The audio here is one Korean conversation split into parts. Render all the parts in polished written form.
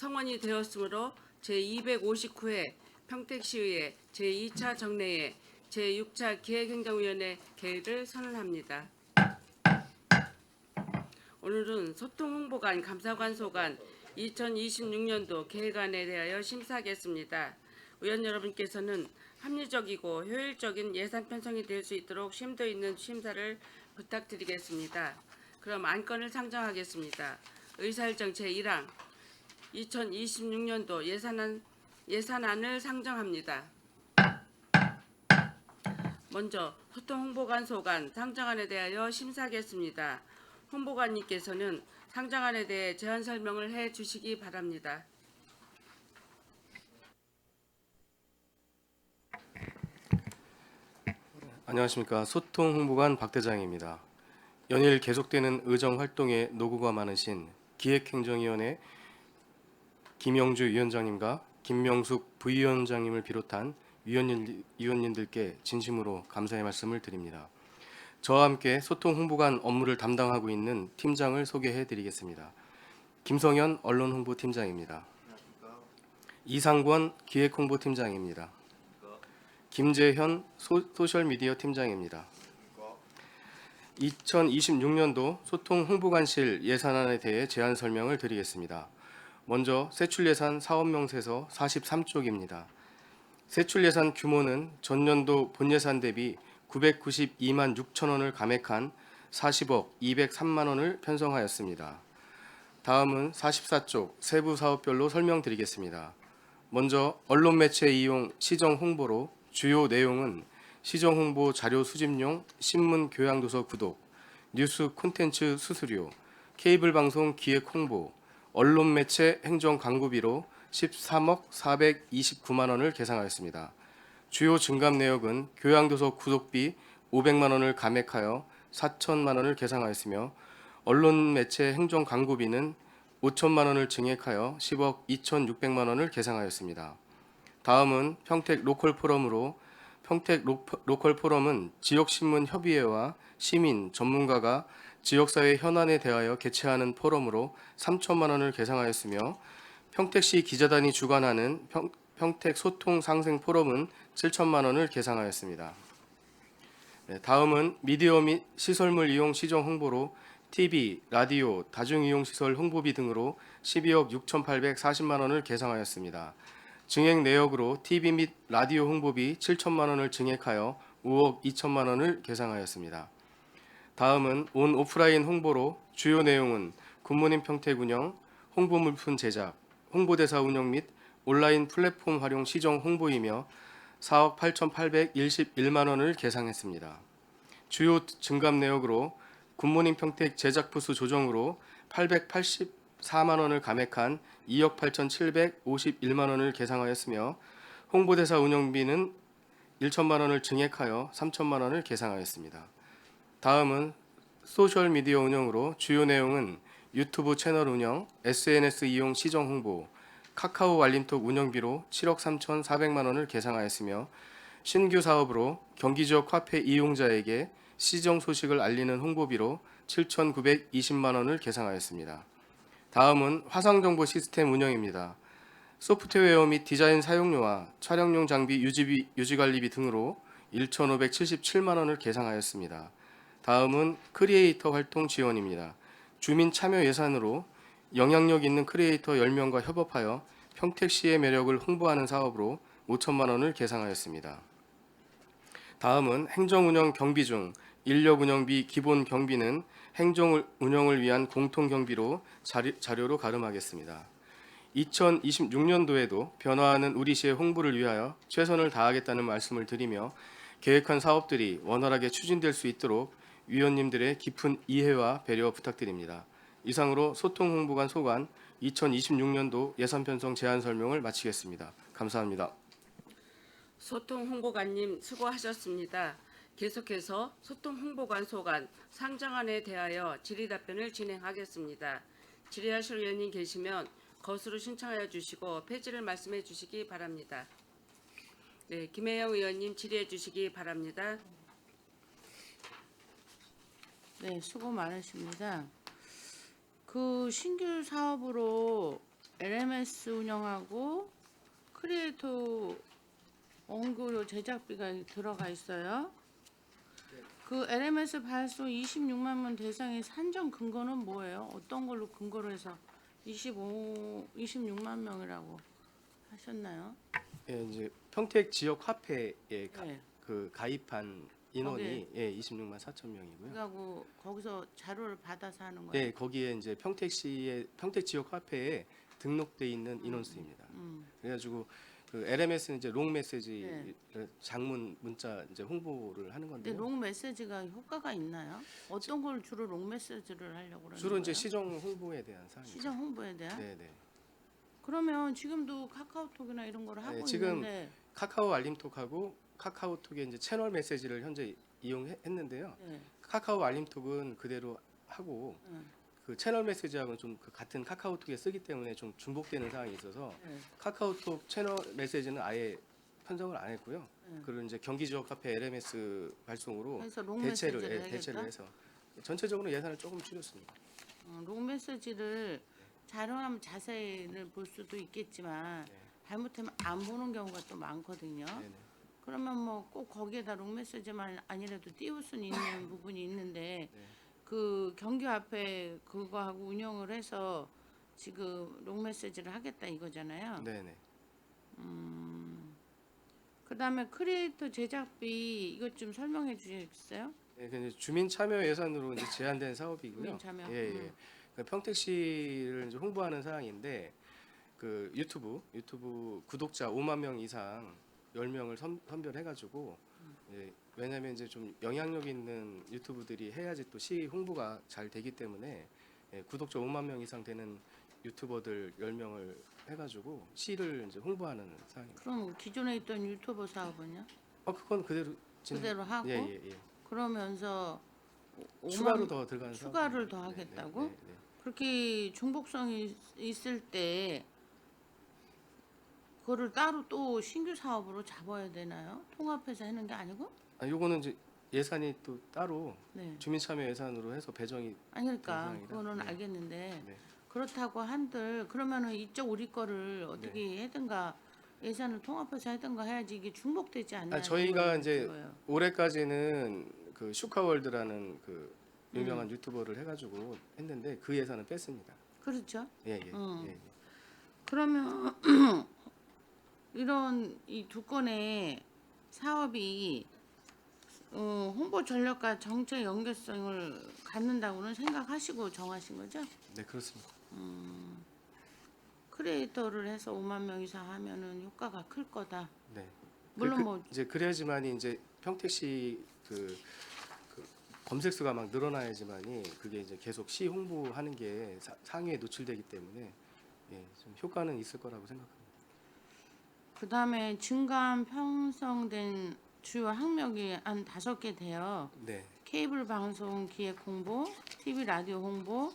성원이 되었으므로 제259회 평택시의회 제2차 정례회 제6차 기획행정위원회 개의를 선언합니다. 오늘은 소통홍보관 감사관 소관 2026년도 계획안에 대하여 심사하겠습니다. 의원 여러분께서는 합리적이고 효율적인 예산 편성이 될 수 있도록 심도 있는 심사를 부탁드리겠습니다. 그럼 안건을 상정하겠습니다. 의사일정 제1항 2026년도 예산안을 상정합니다. 먼저 소통홍보관 소관 상정안에 대하여 심사하겠습니다. 홍보관님께서는 상정안에 대해 제안 설명을 해 주시기 바랍니다. 안녕하십니까. 소통홍보관 박대장입니다. 연일 계속되는 의정활동에 노고가 많으신 기획행정위원회 김영주 위원장님과 김명숙 부위원장님을 비롯한 위원님들께 진심으로 감사의 말씀을 드립니다. 저와 함께 소통홍보관 업무를 담당하고 있는 팀장을 소개해 드리겠습니다. 김성현 언론홍보팀장입니다. 이상권 기획홍보팀장입니다. 김재현 소셜미디어 팀장입니다. 2026년도 소통홍보관실 예산안에 대해 제안 설명을 드리겠습니다. 먼저 세출예산 사업명세서 43쪽입니다. 세출예산 규모는 전년도 본예산 대비 992만 6천 원을 감액한 40억 203만 원을 편성하였습니다. 다음은 44쪽 세부 사업별로 설명드리겠습니다. 먼저 언론 매체 이용 시정 홍보로 주요 내용은 시정 홍보 자료 수집용 신문 교양도서 구독, 뉴스 콘텐츠 수수료, 케이블 방송 기획 홍보, 언론 매체 행정 광고비로 13억 429만 원을 계상하였습니다. 주요 증감 내역은 교양도서 구독비 500만 원을 감액하여 4천만 원을 계상하였으며 언론 매체 행정 광고비는 5천만 원을 증액하여 10억 2,600만 원을 계상하였습니다. 다음은 평택 로컬 포럼으로 평택 로컬 포럼은 지역신문협의회와 시민, 전문가가 지역사회 현안에 대하여 개최하는 포럼으로 3천만 원을 계상하였으며 평택시 기자단이 주관하는 평택 소통 상생 포럼은 7천만 원을 계상하였습니다. 다음은 미디어 및 시설물 이용 시정 홍보로 TV, 라디오, 다중이용시설 홍보비 등으로 12억 6,840만 원을 계상하였습니다. 증액 내역으로 TV 및 라디오 홍보비 7천만 원을 증액하여 5억 2천만 원을 계상하였습니다. 다음은 온 오프라인 홍보로 주요 내용은 굿모닝 평택 운영, 홍보 물품 제작, 홍보대사 운영 및 온라인 플랫폼 활용 시정 홍보이며 4억 8,811만 원을 계상했습니다. 주요 증감 내역으로 굿모닝 평택 제작 부수 조정으로 884만 원을 감액한 2억 8,751만 원을 계상하였으며 홍보대사 운영비는 1천만 원을 증액하여 3천만 원을 계상하였습니다. 다음은 소셜미디어 운영으로 주요 내용은 유튜브 채널 운영, SNS 이용 시정 홍보, 카카오 알림톡 운영비로 7억 3,400만 원을 계상하였으며 신규 사업으로 경기 지역 카페 이용자에게 시정 소식을 알리는 홍보비로 7,920만 원을 계상하였습니다. 다음은 화상정보 시스템 운영입니다. 소프트웨어 및 디자인 사용료와 촬영용 장비 유지관리비 등으로 1,577만 원을 계상하였습니다. 다음은 크리에이터 활동 지원입니다. 주민 참여 예산으로 영향력 있는 크리에이터 10명과 협업하여 평택시의 매력을 홍보하는 사업으로 5천만 원을 계상하였습니다. 다음은 행정운영 경비 중 인력운영비 기본 경비는 행정운영을 위한 공통경비로 자료로 가름하겠습니다. 2026년도에도 변화하는 우리시의 홍보를 위하여 최선을 다하겠다는 말씀을 드리며 계획한 사업들이 원활하게 추진될 수 있도록 위원님들의 깊은 이해와 배려 부탁드립니다. 이상으로 소통홍보관 소관 2026년도 예산 편성 제안 설명을 마치겠습니다. 감사합니다. 소통홍보관님 수고하셨습니다. 계속해서 소통홍보관 소관 상정안에 대하여 질의답변을 진행하겠습니다. 질의하실 위원님 계시면 거수로 신청하여 주시고 폐지를 말씀해 주시기 바랍니다. 네, 김혜영 의원님 질의해 주시기 바랍니다. 네, 수고 많으십니다. 그 신규 사업으로 LMS 운영하고 크리에이터 원고료 제작비가 들어가 있어요. 그 LMS 발송 26만 명 대상의 산정 근거는 뭐예요? 어떤 걸로 근거로 해서 26만 명이라고 하셨나요? 예, 이제 평택 지역 화폐에 네. 그 가입한 인원이 거기에. 예, 26만 4천 명이고요. 그리고 거기서 자료를 받아서 하는 거예요. 네, 거기에 이제 평택시의 평택 지역 화폐에 등록돼 있는 인원수입니다. 그래가지고 그 LMS는 이제 롱 메시지 네. 장문 문자 이제 홍보를 하는 근데 건데요. 롱 메시지가 효과가 있나요? 어떤 걸 주로 롱 메시지를 하려고 그러는 주로 거예요? 이제 시정 홍보에 대한 사항이죠. 시장 홍보에 대한? 네, 네. 그러면 지금도 카카오톡이나 이런 걸 하고 지금 있는데 카카오 알림톡하고 카카오톡의 이제 채널 메시지를 현재 이용했는데요. 네. 카카오 알림톡은 그대로 하고 그 채널 메시지하고는 좀 그 같은 카카오톡에 쓰기 때문에 좀 중복되는 사항이 있어서 네. 카카오톡 채널 메시지는 아예 편성을 안 했고요. 그리고 이제 경기 지역 화폐 LMS 발송으로 그래서 롱 대체를 메시지를 대체를 해야겠다? 해서 전체적으로 예산을 조금 줄였습니다. 롱 메시지를 자료하면 자세히를 볼 수도 있겠지만 네. 잘못하면 안 보는 경우가 또 많거든요. 네네. 그러면 뭐 꼭 거기에다 롱 메시지만 아니라도 띄울 수는 있는 부분이 있는데 네. 그 경기 앞에 그거하고 운영을 해서 지금 롱 메시지를 하겠다 이거잖아요. 네네. 그다음에 크리에이터 제작비 이것 좀 설명해 주시겠어요? 네, 그 이제 주민 참여 예산으로 이제 제한된 사업이고요. 주민 참여. 예, 예. 그 평택시를 이제 홍보하는 사항인데 그 유튜브 구독자 5만 명 이상 10명을 선별해가지고 왜냐하면 이제 좀 영향력 있는 유튜브들이 해야지 또 시 홍보가 잘 되기 때문에 구독자 5만 명 이상 되는 유튜버들 10명을 해가지고 시를 이제 홍보하는 사항입니다. 그럼 기존에 있던 유튜버 사업은요? 그건 그대로 그대로 하고 예. 그러면서 추가로 더 들어가는 추가를 더 사업입니다. 하겠다고? 네. 그렇게 중복성이 있을 때 그거를 따로 또 신규 사업으로 잡아야 되나요? 통합해서 하는 게 아니고? 요거는 이제 예산이 또 따로 네. 주민 참여 예산으로 해서 배정이 아니 그러니까 대상이라. 그거는 네. 알겠는데 네. 그렇다고 한들 그러면은 이쪽 우리 거를 어떻게 해든가 예산을 통합해서 하든가 해야지 이게 중복되지 않냐. 저희가 이제 거예요. 올해까지는 그 슈카월드라는 그 유명한 유튜버를 해가지고 했는데 그 예산은 뺐습니다. 그렇죠. 예. 그러면 이런 이 두 건의 사업이 홍보 전략과 정책 연계성을 갖는다고는 생각하시고 정하신 거죠? 네, 그렇습니다. 크리에이터를 해서 5만 명 이상 하면은 효과가 클 거다. 네. 물론 뭐 이제 그래야지만이 이제 평택시 그 검색수가 막 늘어나야지만이 그게 이제 계속 시 홍보하는 게 상위에 노출되기 때문에 좀 효과는 있을 거라고 생각합니다. 그다음에 증감 편성된 주요 항목이 한 5개 돼요. 네. 케이블 방송 기획 홍보, TV 라디오 홍보,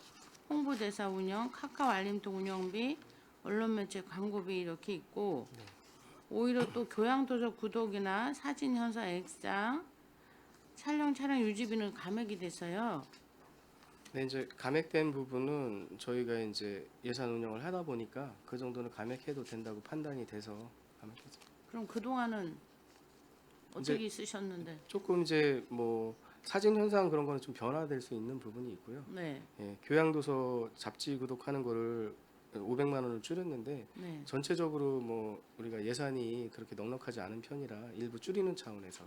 홍보대사 운영, 카카오 알림톡 운영비, 언론 매체 광고비 이렇게 있고 오히려 또 교양도적 구독이나 사진 현사 액상, 촬영 유지비는 감액이 됐어요. 네, 이제 감액된 부분은 저희가 이제 예산 운영을 하다 보니까 그 정도는 감액해도 된다고 판단이 돼서 감액했습니다. 그럼 그동안은 어떻게 쓰셨는데? 조금 이제 뭐 사진 현상 그런 거는 좀 변화될 수 있는 부분이 있고요. 네. 교양도서 잡지 구독하는 거를 500만 원을 줄였는데 네. 전체적으로 뭐 우리가 예산이 그렇게 넉넉하지 않은 편이라 일부 줄이는 차원에서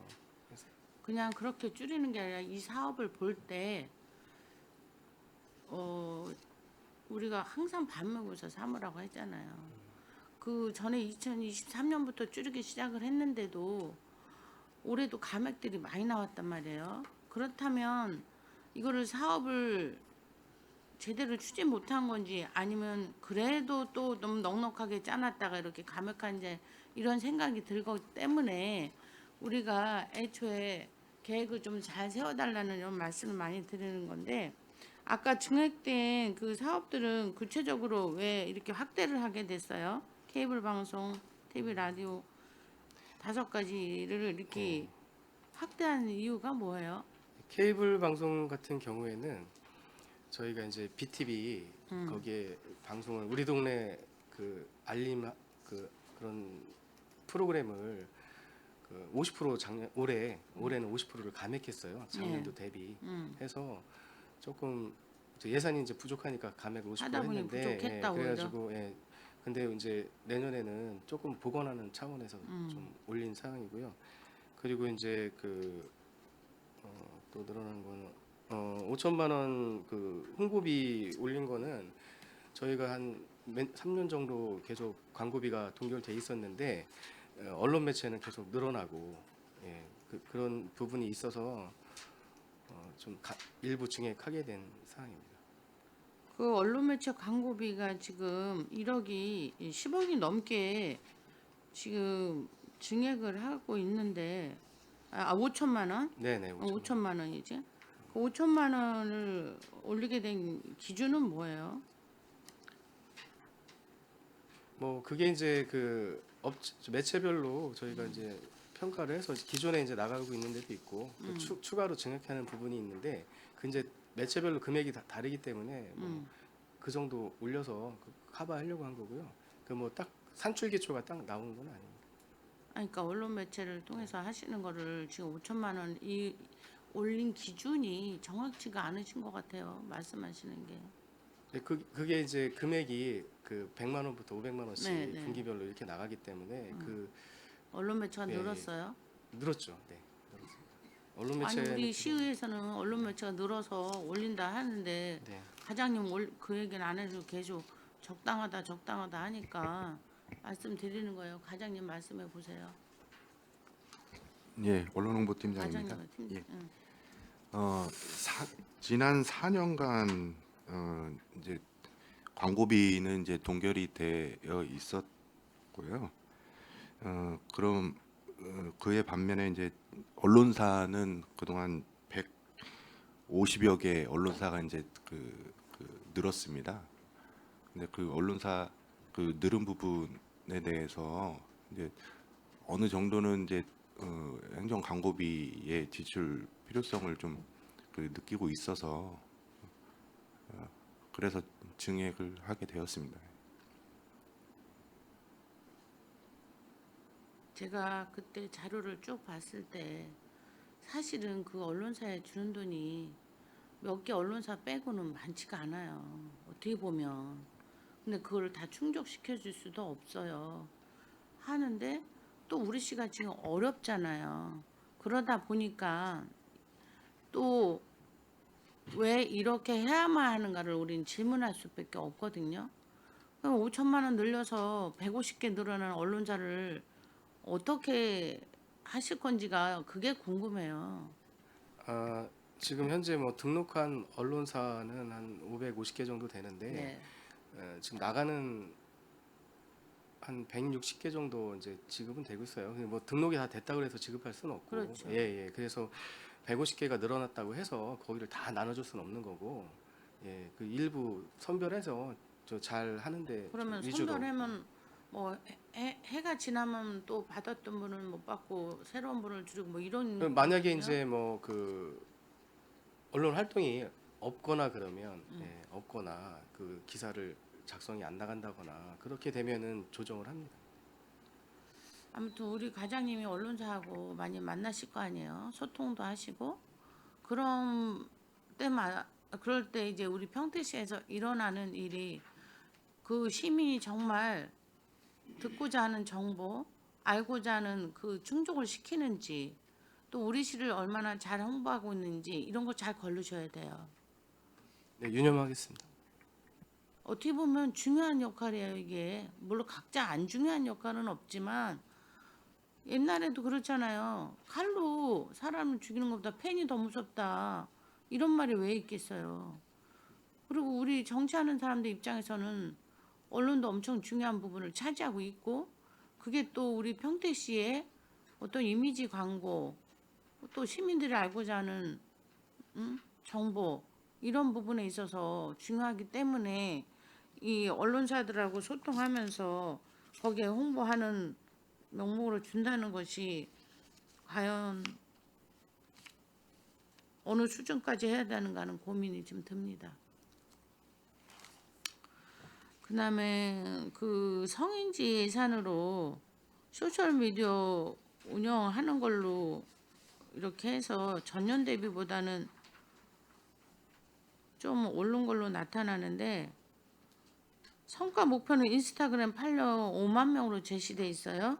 했어요. 그냥 그렇게 줄이는 게 아니라 이 사업을 볼 때 우리가 항상 반목에서 삼으라고 했잖아요. 그 전에 2023년부터 줄이기 시작을 했는데도 올해도 감액들이 많이 나왔단 말이에요. 그렇다면 이거를 사업을 제대로 추진 못한 건지 아니면 그래도 또 너무 넉넉하게 짜놨다가 이렇게 감액한지 이런 생각이 들기 때문에 우리가 애초에 계획을 좀 잘 세워달라는 이런 말씀을 많이 드리는 건데 아까 증액된 그 사업들은 구체적으로 왜 이렇게 확대를 하게 됐어요? 케이블 방송, TV 라디오 5가지를 이렇게 확대한 이유가 뭐예요? 케이블 방송 같은 경우에는 저희가 이제 BTV 거기에 방송을 우리 동네 그 알림 그런 프로그램을 그 50% 올해는 50%를 감액했어요. 작년도 대비해서 조금 이제 예산이 이제 부족하니까 감액을 50% 하다 보니 했는데 부족했다, 그래가지고 근데 이제 내년에는 조금 복원하는 차원에서 좀 올린 상황이고요. 그리고 이제 또 늘어난 거는 5천만 원 그 홍보비 올린 거는 저희가 한 3년 정도 계속 광고비가 동결돼 있었는데 언론 매체는 계속 늘어나고 그런 부분이 있어서 좀 일부 증액하게 된 상황입니다. 그 언론 매체 광고비가 지금 10억이 넘게 지금 증액을 하고 있는데 5천만 원? 네네. 5천만 원이지. 그 5천만 원을 올리게 된 기준은 뭐예요? 뭐 그게 이제 매체별로 저희가 이제 평가를 해서 기존에 이제 나가고 있는 데도 있고 또 추가로 증액하는 부분이 있는데 그 이제 매체별로 금액이 다 다르기 때문에 그 정도 올려서 커버하려고 한 거고요. 그 뭐 딱 산출 기초가 딱 나오는 건 아닙니다. 아니, 그러니까 언론 매체를 통해서 하시는 거를 지금 5천만 원 이 올린 기준이 정확치가 않으신 것 같아요. 말씀하시는 게. 그게 이제 금액이 그 100만 원부터 500만 원씩 네, 네. 분기별로 이렇게 나가기 때문에 언론 매체가 예, 예. 늘었어요? 늘었죠. 네, 늘었습니다. 언론 아니, 매체 우리 시의회에서는 언론 매체가 늘어서 올린다 하는데 네. 과장님 그 얘기는 안 해도 계속 적당하다 하니까 말씀드리는 거예요. 과장님 말씀해 보세요. 예, 언론홍보팀장입니다. 과장님 팀. 예. 지난 4년간 이제 광고비는 이제 동결이 되어 있었고요. 그럼 그에 반면에 이제 언론사는 그동안 150여 개 언론사가 이제 늘었습니다. 근데 그 언론사 그 늘은 부분에 대해서 이제 어느 정도는 이제 행정 광고비의 지출 필요성을 좀 느끼고 있어서 그래서 증액을 하게 되었습니다. 제가 그때 자료를 쭉 봤을 때 사실은 그 언론사에 주는 돈이 몇 개 언론사 빼고는 많지가 않아요. 어떻게 보면. 근데 그걸 다 충족시켜 줄 수도 없어요. 하는데 또 우리 씨가 지금 어렵잖아요. 그러다 보니까 또 왜 이렇게 해야만 하는가를 우린 질문할 수밖에 없거든요. 그럼 5천만 원 늘려서 150개 늘어난 언론사를 어떻게 하실 건지가 그게 궁금해요. 지금 현재 뭐 등록한 언론사는 한 550개 정도 되는데 네. 지금 나가는 한 160개 정도 이제 지급은 되고 있어요. 근데 뭐 등록이 다 됐다 그래서 지급할 수는 없고, 그렇죠. 예. 그래서 150개가 늘어났다고 해서 거기를 다 나눠줄 수는 없는 거고, 그 일부 선별해서 잘 하는데 그러면 위주로. 선별하면 뭐 해가 지나면 또 받았던 분은 못 받고 새로운 분을 줄이고 뭐 이런. 만약에 거거든요. 이제 뭐 언론 활동이 없거나 그러면 없거나 그 기사를 작성이 안 나간다거나 그렇게 되면은 조정을 합니다. 아무튼 우리 과장님이 언론사하고 많이 만나실 거 아니에요. 소통도 하시고 그럴 때 이제 우리 평택시에서 일어나는 일이 그 시민이 정말 듣고자 하는 정보, 알고자 하는 그 충족을 시키는지 또 우리 시를 얼마나 잘 홍보하고 있는지 이런 거 잘 걸르셔야 돼요. 네, 유념하겠습니다. 어떻게 보면 중요한 역할이에요, 이게. 물론 각자 안 중요한 역할은 없지만 옛날에도 그렇잖아요. 칼로 사람을 죽이는 것보다 펜이 더 무섭다. 이런 말이 왜 있겠어요. 그리고 우리 정치하는 사람들 입장에서는 언론도 엄청 중요한 부분을 차지하고 있고 그게 또 우리 평택시의 어떤 이미지 광고 또 시민들이 알고자 하는 정보 이런 부분에 있어서 중요하기 때문에 이 언론사들하고 소통하면서 거기에 홍보하는 명목으로 준다는 것이 과연 어느 수준까지 해야 되는가는 고민이 좀 듭니다. 그다음에 그 성인지 예산으로 소셜 미디어 운영하는 걸로 이렇게 해서 전년 대비보다는 좀 오른 걸로 나타나는데 성과 목표는 인스타그램 팔로워 5만 명으로 제시돼 있어요.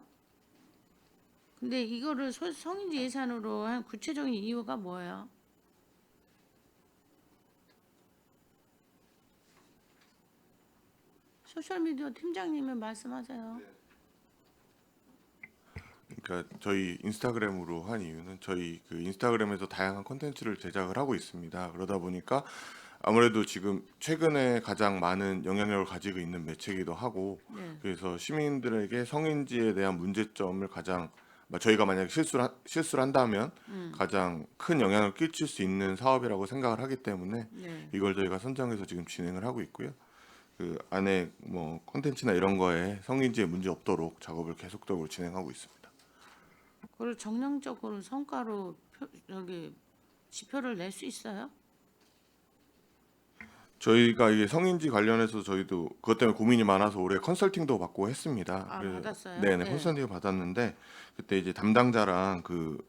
근데 이거를 성인지 예산으로 한 구체적인 이유가 뭐예요? 소셜미디어 팀장님이 말씀하세요. 그러니까 저희 인스타그램으로 한 이유는 저희 그 인스타그램에서 다양한 콘텐츠를 제작을 하고 있습니다. 그러다 보니까 아무래도 지금 최근에 가장 많은 영향력을 가지고 있는 매체이기도 하고, 네. 그래서 시민들에게 성인지에 대한 문제점을 가장 저희가 만약 실수를 한다면 가장 큰 영향을 끼칠 수 있는 사업이라고 생각을 하기 때문에 네. 이걸 저희가 선정해서 지금 진행을 하고 있고요. 그 안에 뭐 콘텐츠나 이런 거에 성인지에 문제 없도록 작업을 계속적으로 진행하고 있습니다. 그걸 정량적으로 성과로 여기 지표를 낼 수 있어요? 저희가 이게 성인지 관련해서 저희도 그것 때문에 고민이 많아서 올해 컨설팅도 받고 했습니다. 아, 받았어요? 네네, 네. 컨설팅을 받았는데 그때 이제 담당자랑 그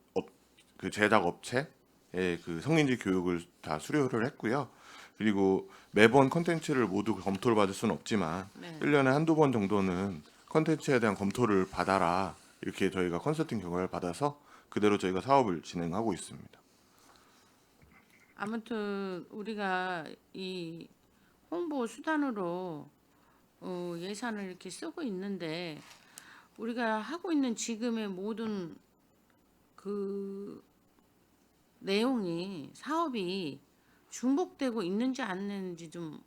제작 업체의 그 성인지 교육을 다 수료를 했고요. 그리고 매번 컨텐츠를 모두 검토를 받을 수는 없지만 네. 1년에 한두 번 정도는 컨텐츠에 대한 검토를 받아라, 이렇게 저희가 컨설팅 결과를 받아서 그대로 저희가 사업을 진행하고 있습니다. 아무튼 우리가 이 홍보 수단으로 예산을 이렇게 쓰고 있는데 우리가 하고 있는 지금의 모든 그 내용이 사업이 중복되고 있는지 안 있는지 좀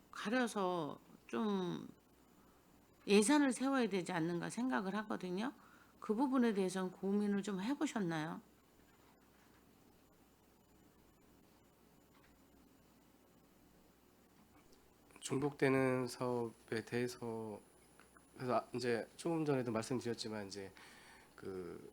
가려서 좀 예산을 세워야 되지 않는가 생각을 하거든요. 그 부분에 대해서는 고민을 좀 해보셨나요? 중복되는 사업에 대해서 그래서 이제 조금 전에도 말씀드렸지만 이제 그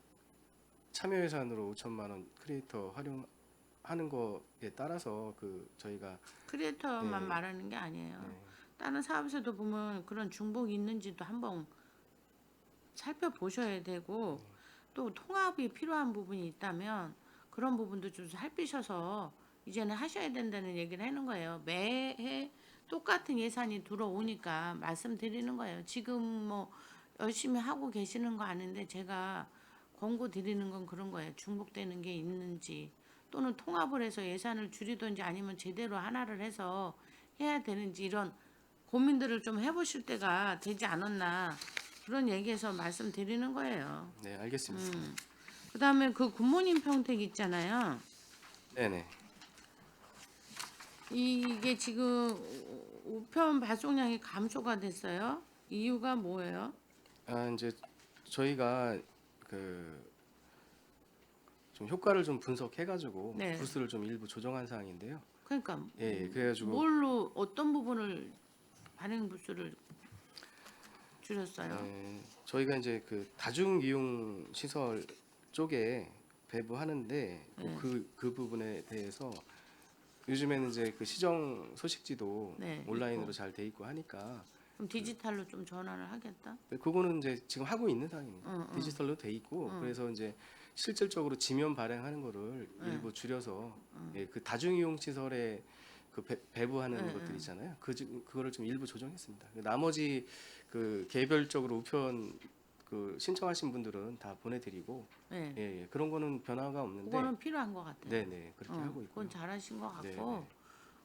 참여 예산으로 5천만 원 크리에이터 활용하는 거에 따라서 그 저희가 크리에이터만 네. 말하는 게 아니에요. 네, 다른 사업에서도 보면 그런 중복이 있는지도 한번 살펴보셔야 되고 또 통합이 필요한 부분이 있다면 그런 부분도 좀 살피셔서 이제는 하셔야 된다는 얘기를 하는 거예요. 매해 똑같은 예산이 들어오니까 말씀드리는 거예요. 지금 뭐 열심히 하고 계시는 거 아는데 제가 권고 드리는 건 그런 거예요. 중복되는 게 있는지 또는 통합을 해서 예산을 줄이든지 아니면 제대로 하나를 해서 해야 되는지 이런 고민들을 좀 해보실 때가 되지 않았나 그런 얘기해서 말씀드리는 거예요. 네 알겠습니다. 그다음에 그 굿모닝 평택 있잖아요. 네네. 이게 지금 우편 발송량이 감소가 됐어요. 이유가 뭐예요? 아 이제 저희가 그 좀 효과를 좀 분석해가지고 네. 부스를 좀 일부 조정한 사항인데요. 그러니까 예, 그래가지고 뭘로 어떤 부분을 발행 부수를 줄였어요? 저희가 이제 그 다중 이용 시설 쪽에 배부하는데 네. 그 부분에 대해서 요즘에는 이제 그 시정 소식지도 네, 온라인으로 있고. 잘 돼 있고 하니까 그럼 디지털로 좀 전환을 하겠다. 그거는 이제 지금 하고 있는 상황입니다. 응, 응. 디지털로 돼 있고 그래서 이제 실질적으로 지면 발행하는 거를 일부 줄여서 예, 그 다중 이용 시설에 그 배부하는 것들 있잖아요. 그거를 좀 일부 조정했습니다. 나머지 그 개별적으로 우편 그 신청하신 분들은 다 보내드리고 네. 예, 예, 그런 거는 변화가 없는데 그거는 필요한 것 같아요. 네네 그렇게 하고 있고요. 그건 잘하신 것 같고 네,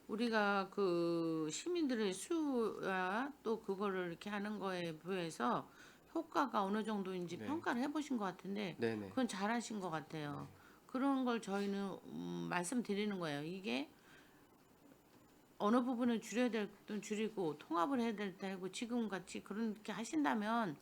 우리가 그 시민들의 수야 또 그거를 이렇게 하는 거에 비해서 효과가 어느 정도인지 네. 평가를 해보신 것 같은데 네네 그건 잘하신 것 같아요. 그런 걸 저희는 말씀드리는 거예요. 이게 어느 부분을 줄여야 될 땐 줄이고 통합을 해야 될 때 하고 지금 같이 그렇게 하신다면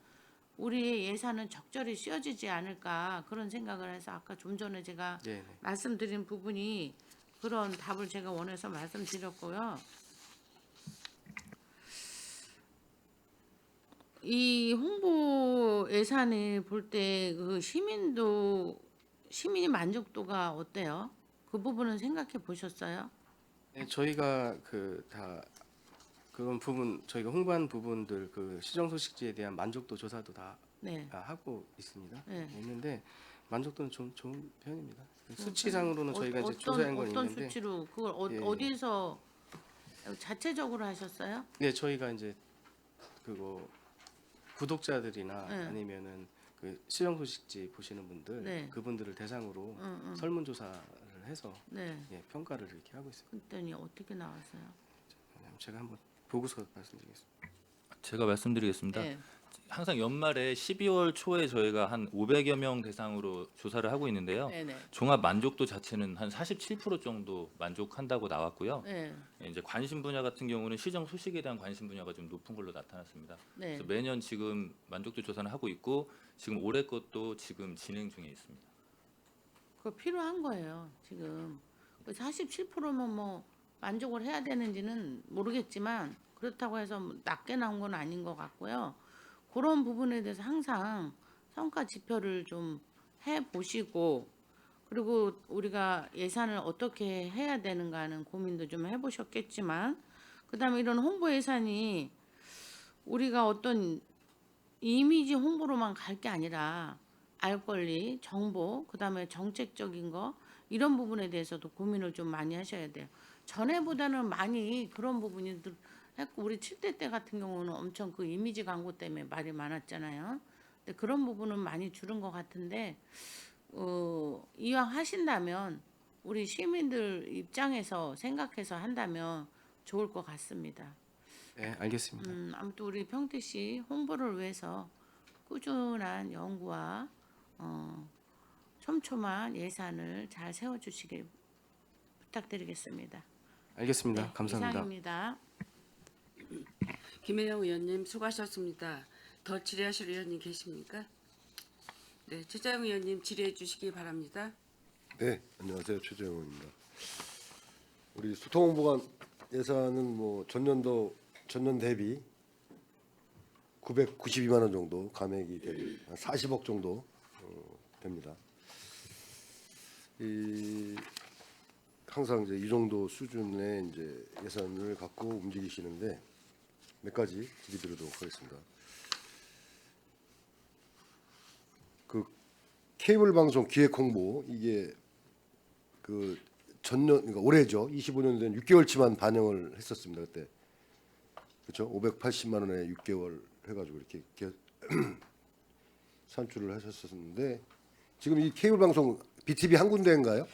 우리의 예산은 적절히 쓰여지지 않을까 그런 생각을 해서 아까 좀 전에 제가 네네 말씀드린 부분이 그런 답을 제가 원해서 말씀드렸고요. 이 홍보 예산을 볼 때 그 시민이 만족도가 어때요? 그 부분은 생각해 보셨어요? 네, 저희가 그 다 그런 부분 저희가 홍보한 부분들 그 시정 소식지에 대한 만족도 조사도 다 네. 하고 있습니다. 네. 있는데 만족도는 좀 좋은 편입니다. 수치상으로는 저희가 이제 어떤 조사한 건 어떤 있는데, 수치로 그걸 예, 예. 어디서 자체적으로 하셨어요? 네 저희가 이제 그거 구독자들이나 네. 아니면은 그 시정 소식지 보시는 분들 네. 그분들을 대상으로 응. 설문조사를 해서 네. 평가를 이렇게 하고 있습니다. 그랬더니 어떻게 나왔어요? 제가 한번 보고서 말씀드리겠습니다. 제가 말씀드리겠습니다. 네. 항상 연말에 12월 초에 저희가 한 500여 명 대상으로 조사를 하고 있는데요. 네네. 종합 만족도 자체는 한 47% 정도 만족한다고 나왔고요. 네. 이제 관심 분야 같은 경우는 시정 소식에 대한 관심 분야가 좀 높은 걸로 나타났습니다. 네. 그래서 매년 지금 만족도 조사는 하고 있고 지금 올해 것도 지금 진행 중에 있습니다. 그거 필요한 거예요. 지금 47%면 뭐 만족을 해야 되는지는 모르겠지만 그렇다고 해서 뭐 낮게 나온 건 아닌 것 같고요. 그런 부분에 대해서 항상 성과 지표를 좀 해 보시고 그리고 우리가 예산을 어떻게 해야 되는가는 고민도 좀 해보셨겠지만 그다음에 이런 홍보 예산이 우리가 어떤 이미지 홍보로만 갈 게 아니라 알 권리, 정보, 그다음에 정책적인 거 이런 부분에 대해서도 고민을 좀 많이 하셔야 돼요. 전에보다는 많이 그런 부분이 했고 우리 7대 때 같은 경우는 엄청 그 이미지 광고 때문에 말이 많았잖아요. 근데 그런 부분은 많이 줄은 것 같은데 이왕 하신다면 우리 시민들 입장에서 생각해서 한다면 좋을 것 같습니다. 네, 알겠습니다. 아무튼 우리 평택시 홍보를 위해서 꾸준한 연구와 촘촘한 예산을 잘 세워주시길 부탁드리겠습니다. 알겠습니다. 네, 감사합니다. 이상입니다. 김혜영 의원님 수고하셨습니다. 더 질의하실 의원님 계십니까? 네, 최자영 의원님 질의해 주시기 바랍니다. 네, 안녕하세요. 최재형입니다. 우리 소통홍보관 예산은 뭐 전년 대비 992만 원 정도 감액이 되고 한 40억 정도 됩니다. 항상 이제 이 정도 수준의 이제 예산을 갖고 움직이시는데 몇 가지 질의드리도록 하겠습니다. 그 케이블 방송 기획 홍보 이게 그 전년 그러니까 올해죠. 25년 된 6개월치만 반영을 했었습니다. 그때 그렇죠. 580만 원에 6개월 해가지고 이렇게 산출을 하셨었는데 지금 이 케이블 방송 BTV 한 군데인가요?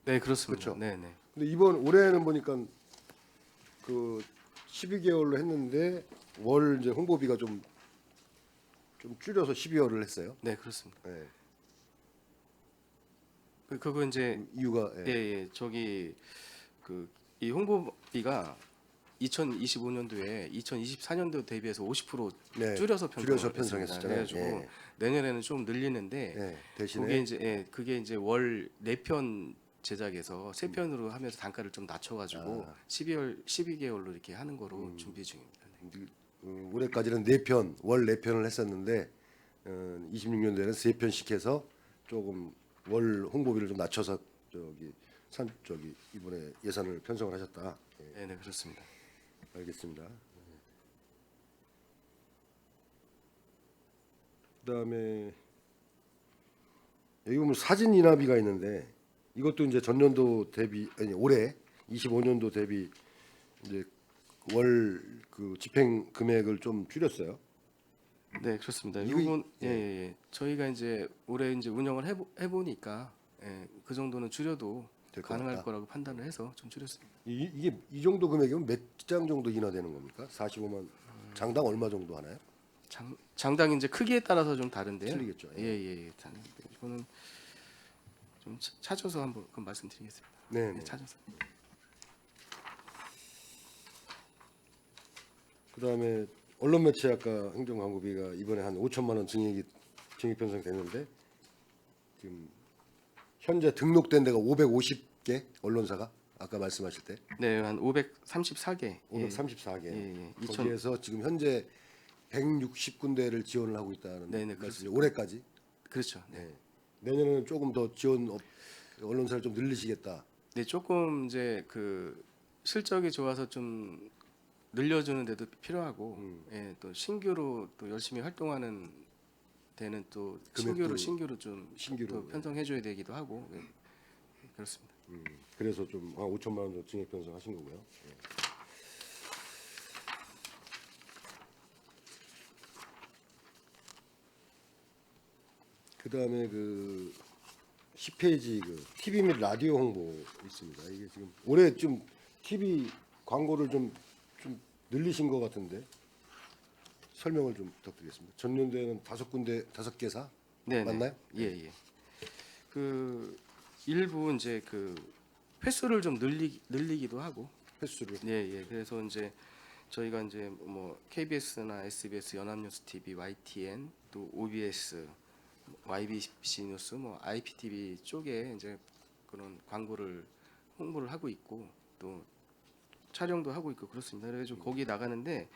네 그렇습니다. 그렇죠. 네, 네. 근데 이번 올해는 보니까 그 12개월로 했는데 월 이제 홍보비가 좀 줄여서 12월을 했어요. 네 그렇습니다. 네. 그거 이제 이유가 예, 저기 그 이 홍보비가 2025년도에 2024년도 대비해서 50% 네, 줄여서 줄여서 편성했습니다. 편성했었잖아요. 그래가지고 예. 내년에는 좀 늘리는데 네, 대신에 그게 이제 월 4편 제작해서 3편으로 하면서 단가를 좀 낮춰가지고 12개월로 이렇게 하는 거로 준비 중입니다. 네. 올해까지는 4편, 월 4편을 했었는데 26년도에는 3편씩 해서 조금 월 홍보비를 좀 낮춰서 이번에 예산을 편성을 하셨다. 예, 네, 네 그렇습니다. 알겠습니다. 그다음에 여기 보면 사진 인하비가 있는데 이것도 이제 전년도 대비 아니 올해 25년도 대비 이제 월 그 집행 금액을 좀 줄였어요. 네 그렇습니다. 이거 이건 저희가 이제 올해 이제 운영을 해보니까 그 정도는 줄여도 될것 가능할 같다. 거라고 판단을 해서 좀 줄였습니다. 이게 이 정도 금액이면 몇 장 정도 인하되는 겁니까? 45만 장당 얼마 정도 하나요? 장당 이제 크기에 따라서 좀 다른데요. 틀리겠죠. 예. 이거는 좀 찾아서 한번 그건 말씀드리겠습니다. 네. 네, 찾아서. 그다음에 언론 매체 아까 행정광고비가 이번에 한 5천만 원 증액 편성이 됐는데 지금 현재 등록된 데가 550개 언론사가 아까 말씀하실 때 네, 한 534개. 534개. 예. 거기에서 지금 현재 160군데를 지원을 하고 있다는 네네, 말씀이죠. 올해까지. 그렇죠. 네. 네. 내년에는 조금 더 언론사를 좀 늘리시겠다. 네, 조금 이제 그 실적이 좋아서 좀 늘려주는 데도 필요하고 예, 또 신규로 또 열심히 활동하는 데는 또 금액도 신규로 좀 신규로, 또 편성해줘야 되기도 하고 예, 그렇습니다. 그래서 좀 5천만 원 정도 증액 편성하신 거고요. 예. 그다음에 그 10페이지 그 TV 및 라디오 홍보 있습니다. 이게 지금 올해 좀 TV 광고를 좀 늘리신 것 같은데 설명을 좀 부탁드리겠습니다. 전년도에는 5군데 5개사 네, 맞나요? 예, 예. 그 일부 이제 그 횟수를 좀 늘리기도 하고 횟수를. 예, 예. 그래서 이제 저희가 이제 뭐 KBS나 SBS, 연합뉴스 TV, YTN, 또 OBS, YBC 뉴스, 뭐 IPTV 쪽에 이제 그런 광고를 홍보를 하고 있고 또 촬영도 하고 있고 그렇습니다. 그래서 거기 나가는데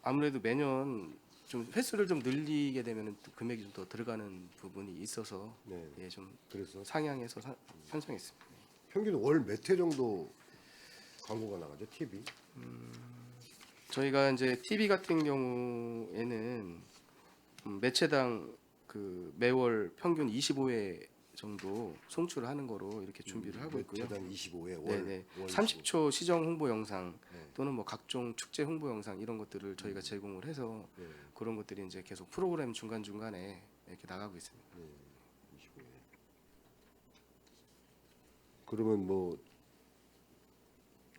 아무래도 매년 좀 횟수를 좀 늘리게 되면 또 금액이 좀 더 들어가는 부분이 있어서 네. 예, 좀 그래서 상향해서 편성했습니다. 평균 월 몇 회 정도 광고가 나가죠? TV. 저희가 이제 TV 같은 경우에는 매체당 그 매월 평균 25회 정도 송출을 하는 거로 이렇게 준비를 하고 있고요. 매체당 25회 월. 네네. 월 30초 시정 홍보 영상 네. 또는 뭐 각종 축제 홍보 영상 이런 것들을 저희가 제공을 해서 네. 그런 것들이 이제 계속 프로그램 중간 중간에 이렇게 나가고 있습니다. 25회. 그러면 뭐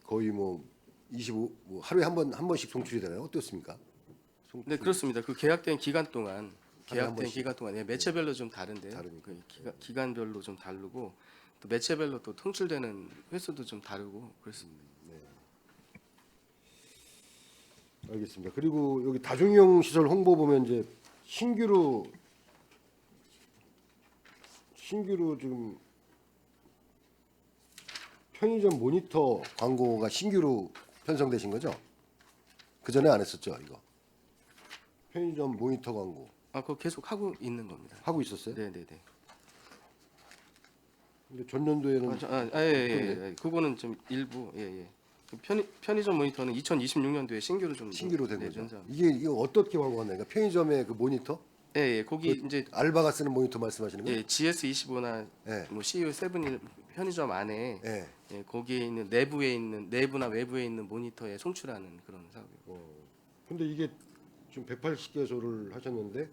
거의 뭐 25, 뭐 하루에 한 번씩 송출이 되나요? 어떻습니까? 네 그렇습니다. 그 계약된 기간 동안 하루에 한 번씩? 예, 매체별로 좀 다른데요. 다르니까. 그 기간별로 좀 다르고 또 매체별로 또 송출되는 횟수도 좀 다르고 그렇습니다. 알겠습니다. 그리고 여기 다중이용 시설 홍보 보면 이제 신규로 지금 편의점 모니터 광고가 신규로 편성되신 거죠? 그 전에 안 했었죠, 이거. 편의점 모니터 광고 아 그거 계속 하고 있는 겁니다. 하고 있었어요? 네네네. 근데 전년도에는 예, 예. 그거는 좀 일부 예. 그 편의점 모니터는 2026년도에 신규로 좀 신규로 된 네, 거죠. 전사. 이게 어떻게 광고가 나요? 그러니까 편의점의 그 모니터? 예, 거기 이제 알바가 쓰는 모니터 말씀하시는 거예요? 예, GS25나 예. 뭐 CU7 편의점 안에 예. 예, 거기에 있는 내부나 외부에 있는 모니터에 송출하는 그런 사업이고. 근데 이게 지금 180개소를 하셨는데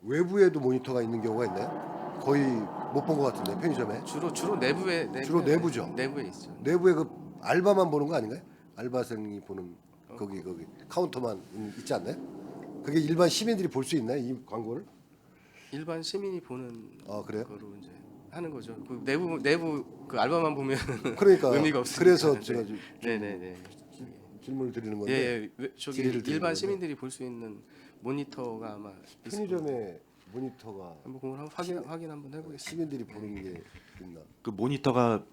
외부에도 모니터가 있는 경우가 있나요? 거의 못 본 것 같은데 편의점에 주로 내부에 주로 내부죠. 내부에 있죠. 내부에 그 알바만 보는 거 아닌가요? 알바생이 보는 거기 카운터만 있지 않나요? 그게 일반 시민들이 볼 수 있나요? 이 광고를? 일반 시민이 보는 아 그래요? 거로 이제 하는 거죠. 그 내부 그 알바만 보면 그러니까 의미가 없으니까. 그래서 제가 좀 네네네. 질문을 드리는 예, 건데 예. 저기 질의를 드리는 일반 건데. 시민들이 볼 수 있는 모니터가 아마 있을 겁니다. 편의점에 모니터가 한번 그걸 확인 한번 해보겠습니다. 시민들이 보는 게 있나? 그 모니터가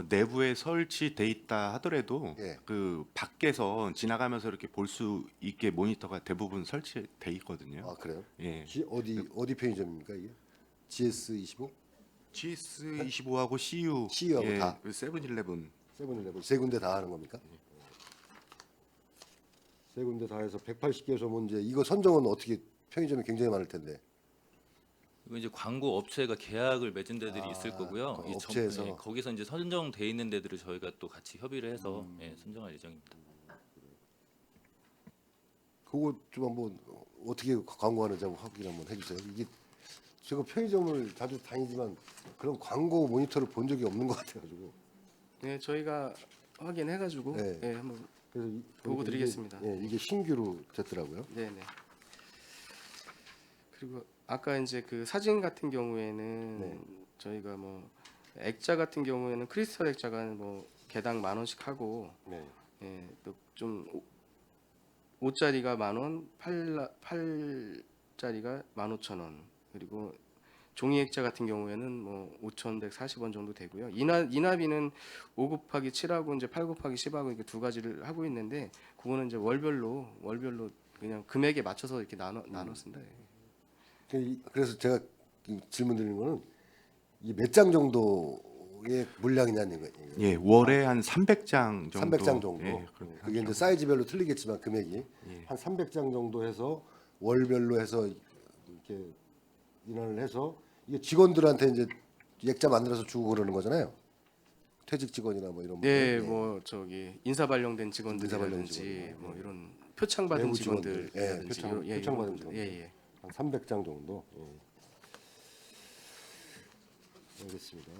내부에 설치돼 있다 하더라도 예. 그 밖에서 지나가면서 이렇게 볼 수 있게 모니터가 대부분 설치돼 있거든요. 아 그래요? 예. 어디 편의점입니까 이게? GS25? GS25하고 CU, CU 하고 다? 그 세븐일레븐. 세븐일레븐 세 군데 다 하는 겁니까? 세 군데 다 해서 180개소 문제 이거 선정은 어떻게 편의점이 굉장히 많을 텐데 이거 이제 광고 업체가 계약을 맺은 데들이 아, 있을 거고요. 그 이 업체에서? 예, 거기서 이제 선정돼 있는 데들을 저희가 또 같이 협의를 해서 예, 선정할 예정입니다. 그거 좀 한번 어떻게 광고하는지 한번 확인 한번 해주세요. 이게 제가 편의점을 자주 다니지만 그런 광고 모니터를 본 적이 없는 것 같아가지고 네, 저희가 확인해가지고 네. 예, 한번 그래서 보고 보니까 드리겠습니다. 이게 신규로 됐더라고요. 네네. 그리고 아까 이제 그 사진 같은 경우에는 네. 저희가 뭐 액자 같은 경우에는 크리스탈 액자가 뭐 개당 10,000원씩 하고 네. 예, 또 좀 5짜리가 10,000원, 8짜리가 15,000원 그리고 종이 액자 같은 경우에는 뭐 5,140원 정도 되고요. 인화비는 5 곱하기 7하고 이제 8 곱하기 10하고 이렇게 두 가지를 하고 있는데 그거는 이제 월별로 그냥 금액에 맞춰서 이렇게 나눴습니다. 예. 그래서 제가 질문 드리는 거는 이 몇 장 정도 정도의 물량이냐는 거예요. 예, 월에 한 300장 정도. 300장 정도. 예, 그렇게 그게 이제 하죠. 사이즈별로 틀리겠지만 금액이 예. 한 300장 정도 해서 월별로 해서 이렇게 인원을 해서 이게 직원들한테 이제 액자 만들어서 주고 그러는 거잖아요. 퇴직 직원이나 뭐 이런 네, 분들. 뭐 저기 인사 발령된 인사 직원들이라든지 발령 직원들, 뭐 이런 표창 받은 내부 직원들, 직원들이라든지 표창 이런 받은 분들. 직원들. 예. 한 300장 정도. 예. 알겠습니다.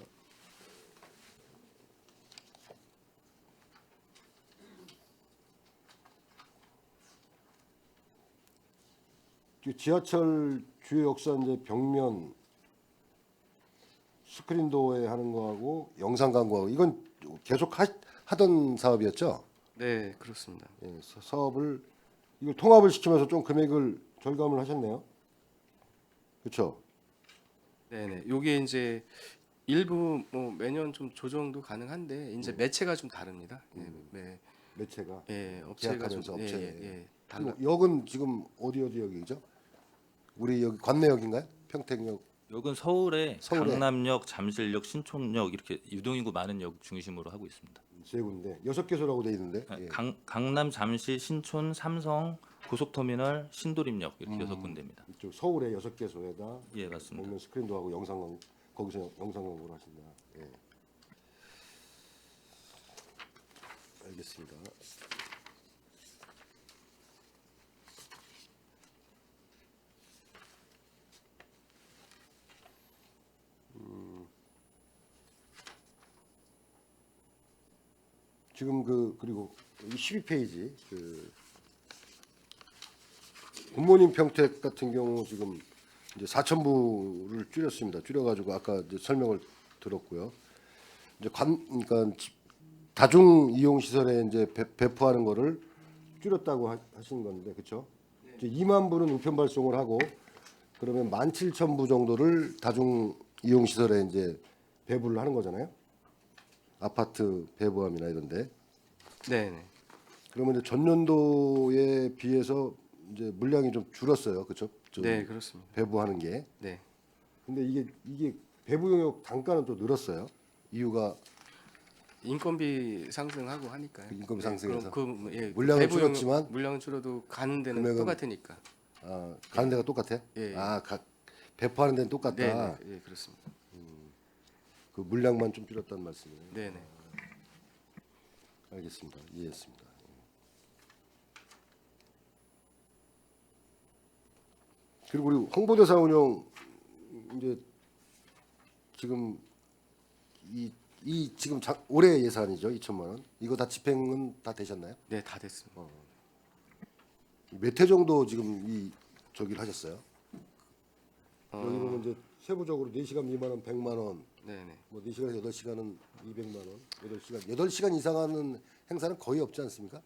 지하철 주요 역사 이제 벽면 스크린도어에 하는 거하고 영상 광고하고 이건 계속 하던 사업이었죠. 네, 그렇습니다. 예, 사업을 이걸 통합을 시키면서 좀 금액을 절감을 하셨네요. 그렇죠? 네네. 요게 이제 일부 뭐 매년 좀 조정도 가능한데 이제 매체가 좀 다릅니다. 매체가 업체가 좀 계약하면서 업체. 달라. 역은 지금 어디 역이죠? 우리 여기 관내역인가요? 평택역. 여긴 서울에 서울에. 강남역, 잠실역, 신촌역 이렇게 유동인구 많은 역 중심으로 하고 있습니다. 세 군데 6개소라고 돼 있는데. 예. 강남, 잠실, 신촌, 삼성, 고속터미널, 신도림역 이렇게 6군데입니다. 이쪽 서울에 6개소에다 예, 맞습니다. 벽면 스크린도 하고 거기서 영상 광고를 하신다. 예. 알겠습니다. 지금 그리고 12페이지 굿모닝 평택 같은 경우 지금 이제 4,000부를 줄였습니다. 줄여가지고 아까 이제 설명을 들었고요. 이제 그러니까 다중 이용 시설에 이제 배포하는 거를 줄였다고 하신 건데, 그렇죠? 이제 2만 부는 우편 발송을 하고 그러면 17,000부 정도를 다중 이용 시설에 이제 배부를 하는 거잖아요. 아파트 배부함이나 이런데. 네네. 그러면 이제 전년도에 비해서 이제 물량이 좀 줄었어요, 그렇죠? 네, 그렇습니다. 배부하는 게. 네. 근데 이게 배부 용역 단가는 또 늘었어요. 이유가 인건비 상승하고 하니까요. 인건비 상승해서. 물량은 물량은 줄었지만 물량은 줄어도 가는 데는 금액은 똑같으니까. 가는 데가 똑같아? 예. 배포하는 데는 똑같다. 네, 예, 그렇습니다. 그 물량만 좀 줄였다는 말씀이에요. 네, 네. 알겠습니다. 이해했습니다. 그리고 우리 홍보대사 운영 이제 지금 이 지금 올해 예산이죠, 2천만 원. 이거 다 집행은 다 되셨나요? 네, 다 됐습니다. 몇 회 정도 지금 저기를 하셨어요? 여기 보면 이제 세부적으로 4시간 미만은 100만 원, 네, 네. 뭐 4시간에서 8시간은 200만 원, 8시간 이상 하는 행사는 거의 없지 않습니까?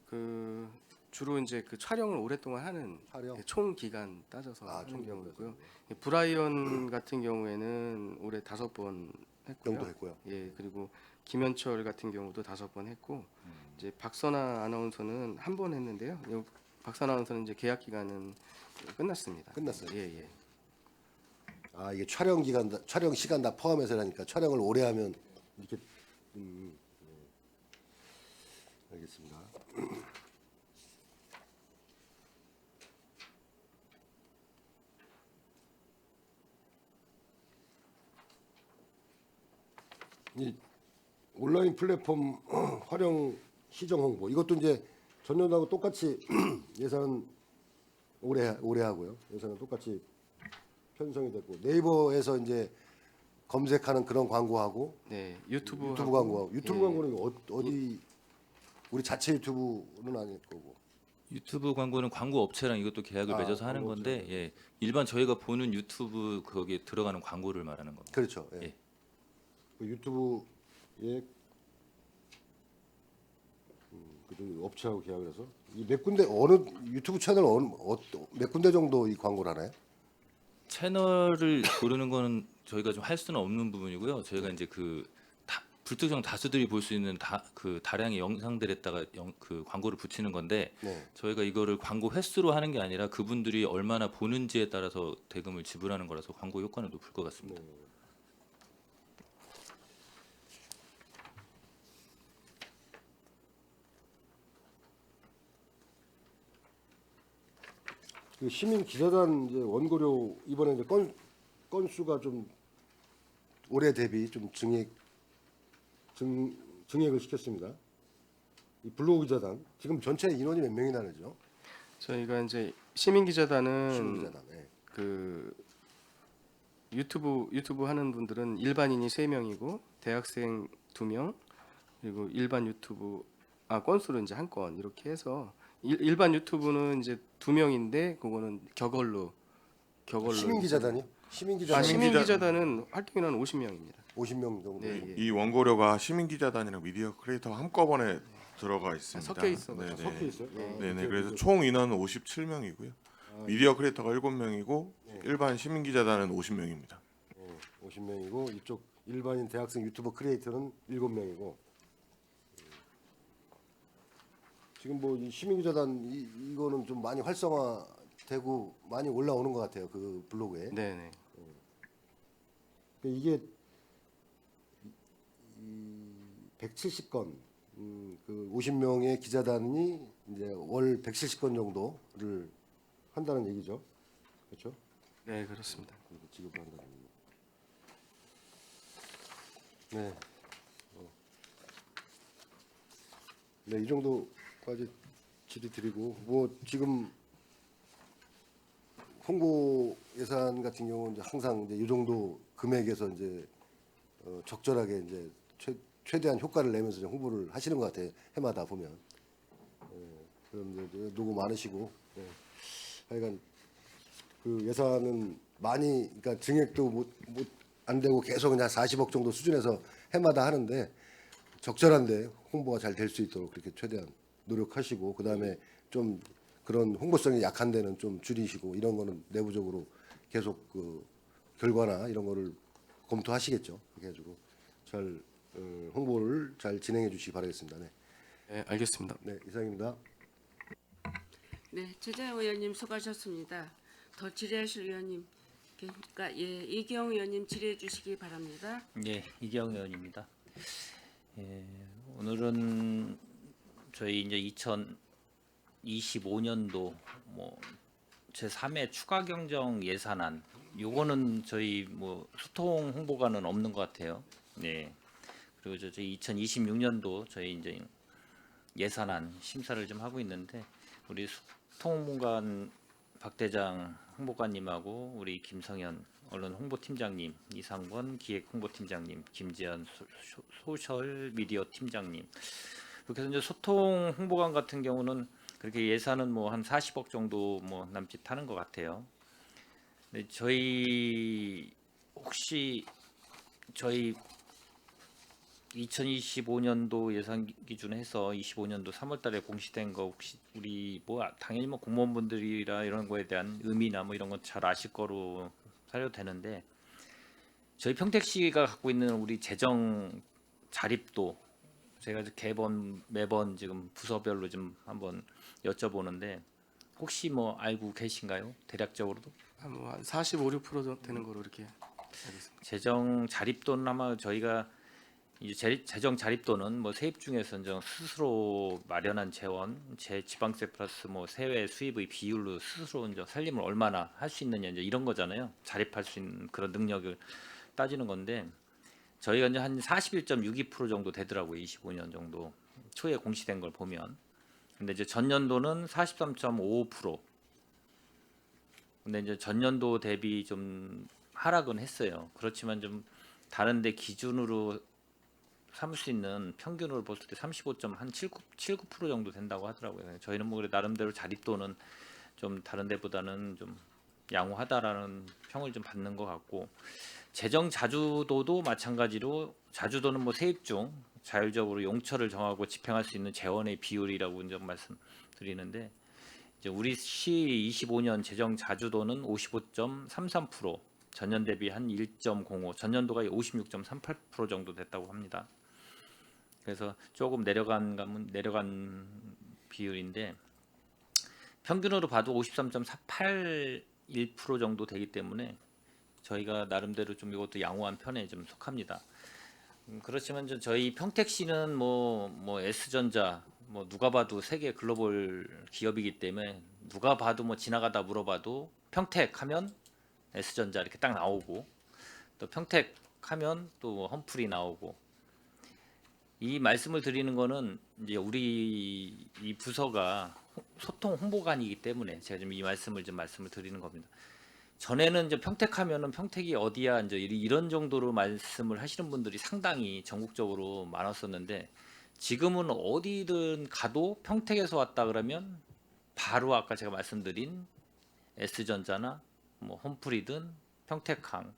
그 주로 이제 그 촬영을 오랫동안 하는 촬영? 총 기간 따져서 총 하는 기간 경우고요. 브라이언 같은 경우에는 올해 5번 했고요. 정도 했고요. 예, 그리고 김현철 같은 경우도 5번 했고 이제 박선아 아나운서는 한 번 했는데요. 박선아 아나운서는 이제 계약 기간은 끝났습니다. 끝났어요? 예, 예. 이게 촬영 시간 다 포함해서라니까 촬영을 오래 하면 이렇게 알겠습니다. 이 온라인 플랫폼 활용 시정 홍보 이것도 이제 전년도하고 똑같이 예산은 올해 하고요. 예산은 똑같이 편성이 됐고 네이버에서 이제 검색하는 그런 광고하고 네, 유튜브 광고하고 유튜브 예. 광고는 어디 우리 자체 유튜브는 아닐 거고 유튜브 광고는 광고 업체랑 이것도 계약을 맺어서 하는 광고 건데 예, 일반 저희가 보는 유튜브 거기에 들어가는 광고를 말하는 겁니다. 그렇죠. 예. 예. 그 유튜브에 그 업체하고 계약을 해서 이 몇 군데 어느 유튜브 채널 몇 군데 정도 이 광고를 하나요? 채널을 고르는 거는 저희가 좀 할 수는 없는 부분이고요. 저희가 이제 불특정 다수들이 볼 수 있는 다량의 영상들에다가 그 광고를 붙이는 건데 네. 저희가 이거를 광고 횟수로 하는 게 아니라 그분들이 얼마나 보는지에 따라서 대금을 지불하는 거라서 광고 효과는 높을 것 같습니다. 그 시민 기자단 이제 원고료 이번에 이제 건수가 좀 올해 대비 좀 증액을 시켰습니다. 이 블로그 기자단 지금 전체 인원이 몇 명이나 되죠? 저희가 이제 시민 기자단은 시민 기자단. 예. 그 유튜브 하는 분들은 일반인이 3명이고 대학생 2명 그리고 일반 유튜브 건수로 이제 한 건 이렇게 해서 일반 유튜브는 이제 2명인데 그거는 격언로 시민 기자단이요? 시민 기자단 시민 기자단은 활동 인원 50명입니다. 50명 정도. 네, 예. 이 원고료가 시민 기자단이랑 미디어 크리에이터 한꺼번에 들어가 있습니다. 섞여 있어. 네네. 섞여 있어요? 네네. 그래서 총 인원은 57명이고요. 미디어 크리에이터가 7명이고 일반 시민 기자단은 50명입니다. 50명이고 이쪽 일반인 대학생 유튜버 크리에이터는 7명이고 지금 뭐 이 시민기자단 이거는 좀 많이 활성화되고 많이 올라오는 것 같아요. 그 블로그에. 네네. 이게 170건 그 50명의 기자단이 이제 월 170건 정도를 한다는 얘기죠. 그렇죠? 네 그렇습니다. 지급한다는 얘기. 네. 네, 이 정도까지 질의드리고 뭐 지금 홍보 예산 같은 경우는 이제 항상 이제 이 정도 금액에서 이제 적절하게 이제 최대한 효과를 내면서 이제 홍보를 하시는 것 같아요. 해마다 보면. 그런데 이제 노고 많으시고. 하여간 그 예산은 많이 그러니까 증액도 못 안 되고 계속 그냥 40억 정도 수준에서 해마다 하는데 적절한데 홍보가 잘 될 수 있도록 그렇게 최대한 노력하시고 그다음에 좀 그런 홍보성이 약한 데는 좀 줄이시고 이런 거는 내부적으로 계속 그 결과나 이런 거를 검토하시겠죠. 그렇게 해가지고 잘 홍보를 잘 진행해 주시기 바라겠습니다. 네, 네 알겠습니다. 네 이상입니다. 네, 최재형 의원님 수고하셨습니다. 더 질의하실 의원님, 그러니까 이기영 의원님 질의해 주시기 바랍니다. 예, 이경 의원입니다. 예, 오늘은 저희 이제 2025년도 뭐 제3회 추가 경정 예산안 요거는 저희 뭐 소통 홍보관은 없는 것 같아요. 네. 그리고 저희 2026년도 저희 이제 예산안 심사를 좀 하고 있는데 우리 소통홍보관 박대장 홍보관님하고 우리 김성현 언론 홍보팀장님, 이상권 기획홍보팀장님, 김지현 소셜 미디어 팀장님. 그렇게 해서 이제 소통 홍보관 같은 경우는 그렇게 예산은 뭐 한 40억 정도 뭐 남짓 하는 것 같아요. 근데 저희 혹시 저희 2025년도 예산 기준 해서 25년도 3월달에 공시된 거 혹시 우리 뭐 당연히 뭐 공무원분들이라 이런 거에 대한 의미나 뭐 이런 건 잘 아실 거로 살려도 되는데 저희 평택시가 갖고 있는 우리 재정 자립도 제가 매번 지금 부서별로 좀 한번 여쭤보는데 혹시 뭐 알고 계신가요? 대략적으로도? 한 45, 6% 되는 거로 이렇게 알겠습니다. 재정 자립도는 아마 저희가 이제 재정 자립도는 뭐 세입 중에서 이제 스스로 마련한 재원, 지방세 플러스 뭐 세외 수입의 비율로 스스로 이제 살림을 얼마나 할 수 있느냐 이제 이런 거잖아요. 자립할 수 있는 그런 능력을 따지는 건데 저희가 이제 한 41.62% 정도 되더라고요. 25년 정도 초에 공시된 걸 보면. 근데 이제 전년도는 43.55%. 근데 이제 전년도 대비 좀 하락은 했어요. 그렇지만 좀 다른데 기준으로 삼을 수 있는 평균으로 봤을 때 35.79% 정도 된다고 하더라고요. 저희는 뭐 그래 나름대로 자립도는 좀 다른 데보다는 좀 양호하다라는 평을 좀 받는 것 같고 재정 자주도도 마찬가지로 자주도는 뭐 세입 중 자율적으로 용처를 정하고 집행할 수 있는 재원의 비율이라고 이제 말씀드리는데 이제 우리 시 25년 재정 자주도는 55.33%, 전년 대비 한 1.05, 전년도가 56.38% 정도 됐다고 합니다. 그래서 조금 내려간 비율인데 평균으로 봐도 53.481% 정도 되기 때문에 저희가 나름대로 좀 이것도 양호한 편에 좀 속합니다. 그렇지만 저희 평택시는 뭐 S전자 뭐 누가 봐도 세계 글로벌 기업이기 때문에 누가 봐도 뭐 지나가다 물어봐도 평택 하면 S전자 이렇게 딱 나오고, 또 평택 하면 또 험프리 나오고. 이 말씀을 드리는 거는 이제 우리 이 부서가 소통 홍보관이기 때문에 제가 좀 이 말씀을 드리는 겁니다. 전에는 이제 평택하면은 평택이 어디야 이제 이런 정도로 말씀을 하시는 분들이 상당히 전국적으로 많았었는데, 지금은 어디든 가도 평택에서 왔다 그러면 바로 아까 제가 말씀드린 S전자나 뭐 홈프리든 평택항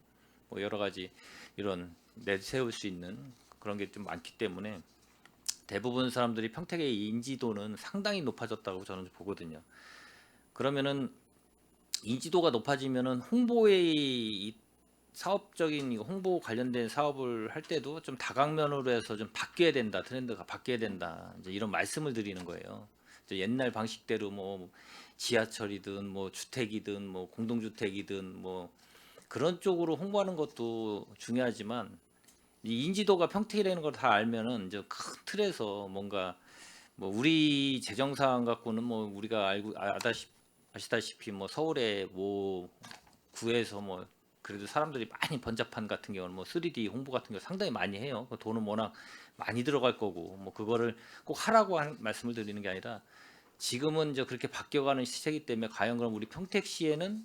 뭐 여러 가지 이런 내세울 수 있는 그런 게 좀 많기 때문에 대부분 사람들이 평택의 인지도는 상당히 높아졌다고 저는 보거든요. 그러면은 인지도가 높아지면은 홍보의 이 사업적인 홍보 관련된 사업을 할 때도 좀 다각면으로 해서 좀 바뀌어야 된다, 트렌드가 바뀌어야 된다, 이제 이런 말씀을 드리는 거예요. 이제 옛날 방식대로 뭐 지하철이든 뭐 주택이든 뭐 공동주택이든 뭐 그런 쪽으로 홍보하는 것도 중요하지만, 이 인지도가 평택이라는 걸 다 알면은 이제 큰 틀에서 뭔가 뭐 우리 재정 상황 갖고는 뭐 우리가 아시다시피 뭐 서울의 뭐 구에서 뭐 그래도 사람들이 많이 번잡한 같은 경우는 뭐 3D 홍보 같은 경우 상당히 많이 해요. 그 돈은 워낙 많이 들어갈 거고 뭐 그거를 꼭 하라고 말씀을 드리는 게 아니라, 지금은 이제 그렇게 바뀌어가는 시세이기 때문에 과연 그럼 우리 평택시에는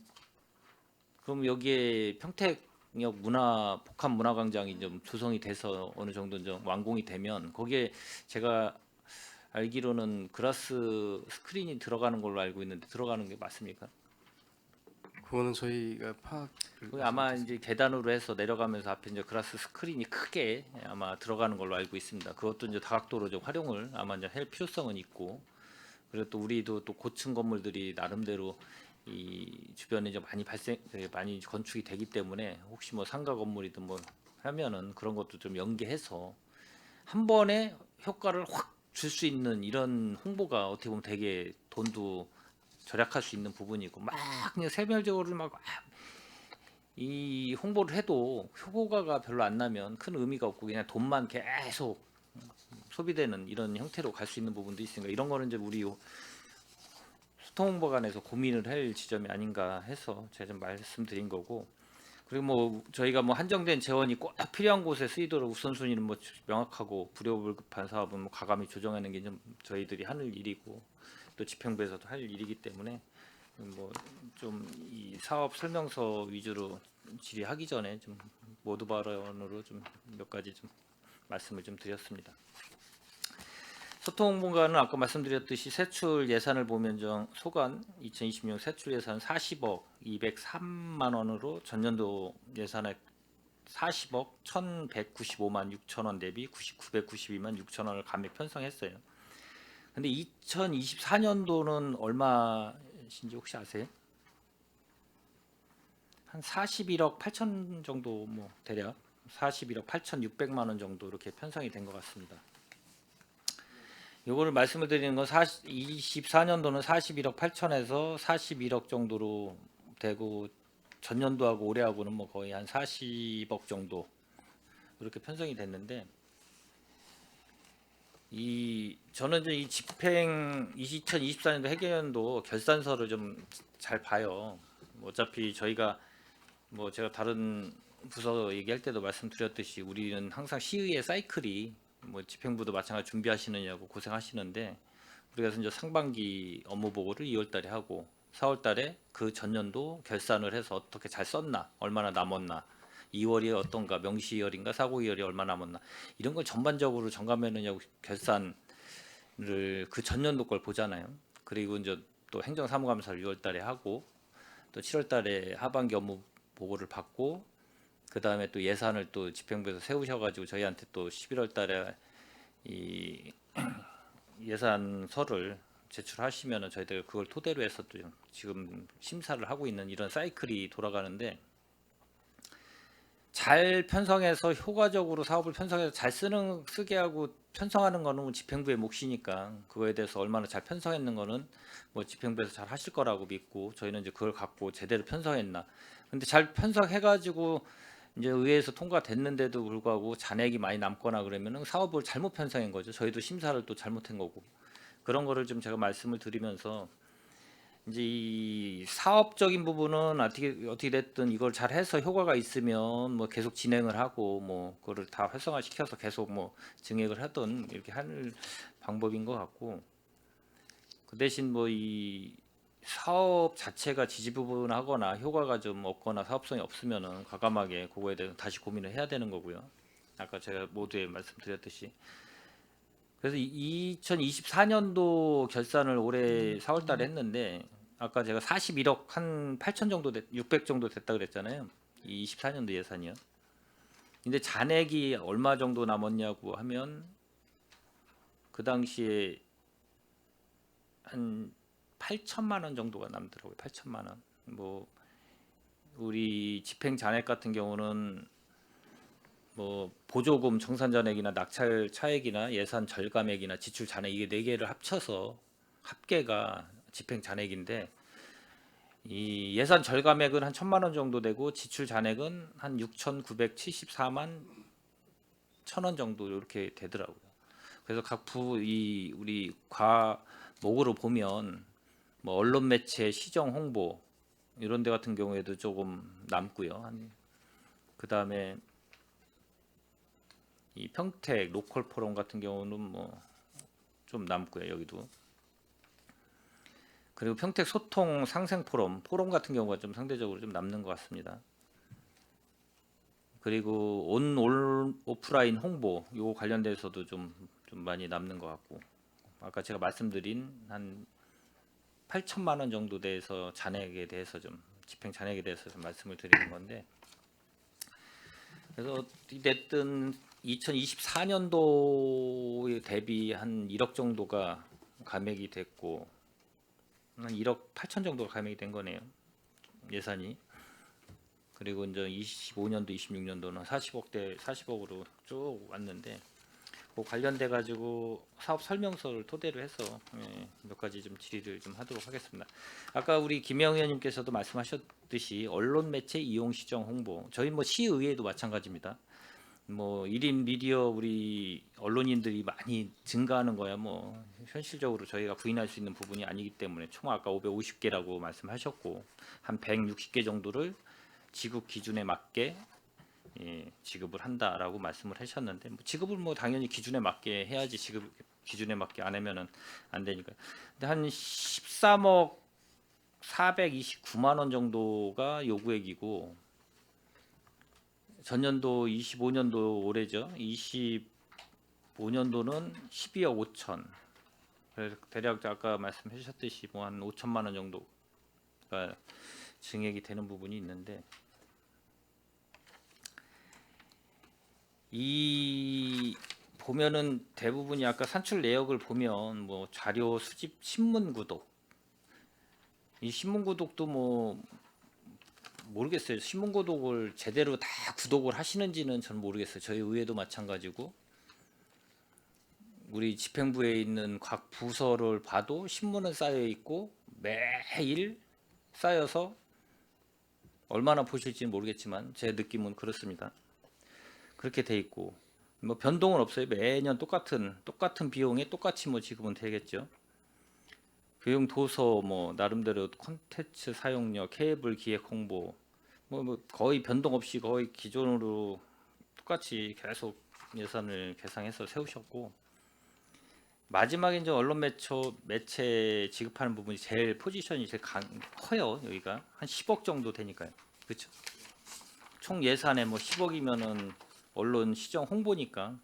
그럼 여기에 평택역 복합 문화광장이 좀 조성이 돼서 어느 정도 좀 완공이 되면 거기에 제가 알기로는 글라스 스크린이 들어가는 걸로 알고 있는데 들어가는 게 맞습니까? 그거는 저희가 파악을 그게 아마 이제 계단으로 해서 내려가면서 앞에 이제 글라스 스크린이 크게 아마 들어가는 걸로 알고 있습니다. 그것도 이제 다각도로 좀 활용을 아마 이제 할 필요성은 있고, 그리고 또 우리도 또 고층 건물들이 나름대로 이 주변에 좀 많이 건축이 되기 때문에 혹시 뭐 상가 건물이든 뭐 하면은 그런 것도 좀 연계해서 한 번에 효과를 확 줄 수 있는 이런 홍보가 어떻게 보면 되게 돈도 절약할 수 있는 부분이고, 막 그냥 세별적으로 막 이 홍보를 해도 효과가 별로 안 나면 큰 의미가 없고 그냥 돈만 계속 소비되는 이런 형태로 갈 수 있는 부분도 있으니까, 이런 거는 이제 우리 소통홍보관에서 고민을 할 지점이 아닌가 해서 제가 좀 말씀드린 거고, 그리고 뭐 저희가 뭐 한정된 재원이 꼭 필요한 곳에 쓰이도록 우선순위는 뭐 명확하고 불효불급한 사업은 뭐 가감히 조정하는 게 좀 저희들이 하는 일이고 또 집행부에서도 할 일이기 때문에 뭐 좀 이 사업 설명서 위주로 질의하기 전에 좀 모두 발언으로 좀 몇 가지 좀 말씀을 좀 드렸습니다. 소통홍보관은 아까 말씀드렸듯이 세출 예산을 보면 소관 2026 세출 예산 40억 203만 원으로 전년도 예산액 40억 1,195만 6천 원 대비 992만 6천 원을 감액 편성했어요. 근데 2024년도는 얼마신지 혹시 아세요? 한 41억 8천 정도 뭐 대략 41억 8,600만 원 정도 이렇게 편성이 된 것 같습니다. 요거를 말씀을 드리는 건 24년도는 41억 8천에서 41억 정도로 되고, 전년도하고 올해하고는 뭐 거의 한 40억 정도 이렇게 편성이 됐는데, 저는 이제 이 집행 2024년도 회계연도 결산서를 좀 잘 봐요. 어차피 저희가 뭐 제가 다른 부서 얘기할 때도 말씀드렸듯이 우리는 항상 시의회 사이클이 뭐 집행부도 마찬가지 준비하시느냐고 고생하시는데, 우리가 이제 상반기 업무 보고를 2월달에 하고 4월달에 그 전년도 결산을 해서 어떻게 잘 썼나, 얼마나 남았나, 2월이 어떤가, 명시이월인가 사고이월이 얼마나 남았나, 이런 걸 전반적으로 점검해느냐고 결산을 그 전년도 걸 보잖아요. 그리고 이제 또 행정사무감사를 6월달에 하고 또 7월달에 하반기 업무 보고를 받고, 그 다음에 또 예산을 또 집행부에서 세우셔가지고 저희한테 또 11월달에 이 예산서를 제출하시면은 저희들 그걸 토대로 해서 또 지금 심사를 하고 있는 이런 사이클이 돌아가는데, 잘 편성해서 효과적으로 사업을 편성해서 잘 쓰게 하고 편성하는 거는 집행부의 몫이니까, 그거에 대해서 얼마나 잘 편성했는 거는 뭐 집행부에서 잘 하실 거라고 믿고, 저희는 이제 그걸 갖고 제대로 편성했나, 근데 잘 편성해가지고 이제 의회에서 통과됐는데도 불구하고 잔액이 많이 남거나 그러면은 사업을 잘못 편성한 거죠. 저희도 심사를 또 잘못한 거고, 그런 거를 좀 제가 말씀을 드리면서 이제 이 사업적인 부분은 어떻게 됐든 이걸 잘 해서 효과가 있으면 뭐 계속 진행을 하고 뭐 그거를 다 활성화시켜서 계속 뭐 증액을 하든 이렇게 하는 방법인 것 같고, 그 대신 뭐 이 사업 자체가 지지부분하거나 효과가 좀 없거나 사업성이 없으면은 과감하게 그거에 대해서 다시 고민을 해야 되는 거고요. 아까 제가 모두에 말씀드렸듯이. 그래서 2024년도 결산을 올해 4월달에 했는데 아까 제가 41억 한 8천 정도 600 정도 됐다 그랬잖아요. 이 24년도 예산이요. 근데 잔액이 얼마 정도 남았냐고 하면 그 당시에 한 8천만 원 정도가 남더라고요. 8천만 원. 뭐 우리 집행 잔액 같은 경우는 뭐 보조금 정산 잔액이나 낙찰 차액이나 예산 절감액이나 지출 잔액 이게 네 개를 합쳐서 합계가 집행 잔액인데, 이 예산 절감액은 한 1,000만 원 정도 되고 지출 잔액은 한 6,974만 1,000원 정도 이렇게 되더라고요. 그래서 각 이 우리 과목으로 보면 뭐 언론 매체 시정 홍보 이런 데 같은 경우에도 조금 남고요. 그다음에 이 평택 로컬 포럼 같은 경우는 뭐 좀 남고요. 여기도. 그리고 평택 소통 상생 포럼 같은 경우가 좀 상대적으로 좀 남는 것 같습니다. 그리고 오프라인 홍보 요거 관련돼서도 좀 많이 남는 것 같고, 아까 제가 말씀드린 한 8천만 원 정도 대해서 잔액에 대해서 좀 집행 잔액에 대해서 좀 말씀을 드리는 건데, 그래서 어떻게 됐든 2024년도에 대비 한 1억 정도가 감액이 됐고 한 1억 8천 정도가 감액이 된 거네요. 예산이. 그리고 이제 25년도, 26년도는 40억으로 쭉 왔는데, 그 관련돼 가지고 사업 설명서를 토대로 해서 몇 가지 좀 질의를 좀 하도록 하겠습니다. 아까 우리 김영 의원님께서도 말씀하셨듯이 언론 매체 이용 시정 홍보, 저희 뭐 시의회도 마찬가지입니다. 뭐 1인 미디어 우리 언론인들이 많이 증가하는 거야 뭐 현실적으로 저희가 부인할 수 있는 부분이 아니기 때문에 총 아까 550개라고 말씀하셨고 한 160개 정도를 지급 기준에 맞게 지급을 한다라고 말씀을 하셨는데, 뭐 지급을 뭐 당연히 기준에 맞게 해야지, 지급 기준에 맞게 안 하면은 안 되니까. 근데 한 13억 429만 원 정도가 요구액이고, 전년도 25년도 올해죠. 25년도는 12억 5천. 그래서 대략 아까 말씀해 주셨듯이 뭐 한 5천만 원 정도가 증액이 되는 부분이 있는데, 이 보면은 대부분이 아까 산출 내역을 보면 뭐 자료 수집 신문 구독, 이 신문 구독도 뭐 모르겠어요. 신문 구독을 제대로 다 구독을 하시는지는 저는 모르겠어요. 저희 의회도 마찬가지고 우리 집행부에 있는 각 부서를 봐도 신문은 쌓여 있고 매일 쌓여서 얼마나 보실지는 모르겠지만 제 느낌은 그렇습니다. 그렇게 돼 있고 뭐 변동은 없어요. 매년 똑같은 비용에 똑같이 뭐 지급은 되겠죠. 교육 도서 뭐 나름대로 콘텐츠 사용료, 케이블 기획 홍보 뭐 거의 변동 없이 거의 기존으로 똑같이 계속 예산을 계상해서 세우셨고, 마지막에 이제 언론 매체 지급하는 부분이 제일 포지션이 제일 커요. 여기가 한 10억 정도 되니까요. 그렇죠? 총 예산에 뭐 10억이면은 언론 시정 홍보니까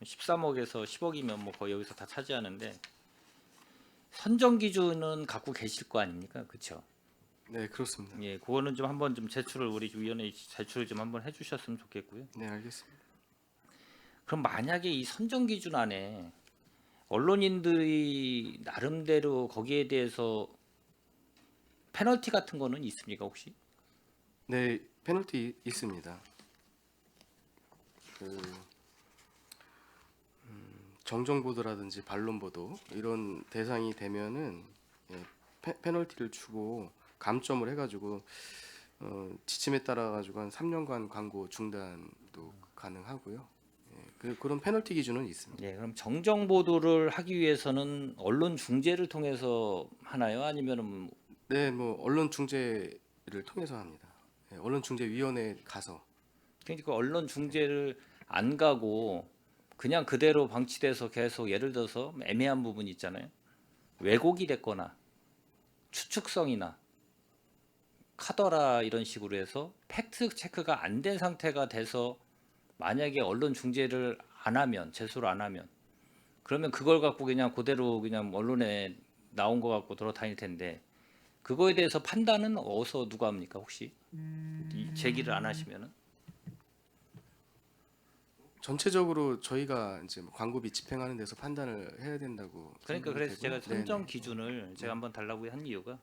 13억에서 10억이면 뭐 거의 여기서 다 차지하는데, 선정 기준은 갖고 계실 거 아닙니까? 그렇죠? 네, 그렇습니다. 예, 그거는 좀 한번 좀 제출을 우리 위원회 제출을 좀 한번 해주셨으면 좋겠고요. 네, 알겠습니다. 그럼 만약에 이 선정 기준 안에 언론인들이 나름대로 거기에 대해서 페널티 같은 거는 있습니까 혹시? 네, 페널티 있습니다. 그 정정 보도라든지 반론 보도 이런 대상이 되면은 페널티를 주고 감점을 해가지고 지침에 따라 가지고 한 3년간 광고 중단도 가능하고요. 그런 페널티 기준은 있습니다. 예, 그럼 정정 보도를 하기 위해서는 언론 중재를 통해서 하나요? 아니면은 네, 뭐 언론 중재를 통해서 합니다. 네, 언론 중재위원회에 가서 그러니까 언론 중재를 안 가고 그냥 그대로 방치돼서 계속 예를 들어서 애매한 부분이 있잖아요. 왜곡이 됐거나 추측성이나 카더라 이런 식으로 해서 팩트 체크가 안 된 상태가 돼서 만약에 언론 중재를 안 하면 제소를 안 하면 그러면 그걸 갖고 그냥 그대로 그냥 언론에 나온 거 갖고 돌아다닐 텐데 그거에 대해서 판단은 어디서 누가 합니까 혹시 이 제기를 안 하시면은 전체적으로 저희가 이제 뭐 광고비 집행하는 데서 판단을 해야 된다고. 그러니까 생각이 그래서 제가 되고요. 선정 네네. 기준을 제가 한번 달라고 한 이유가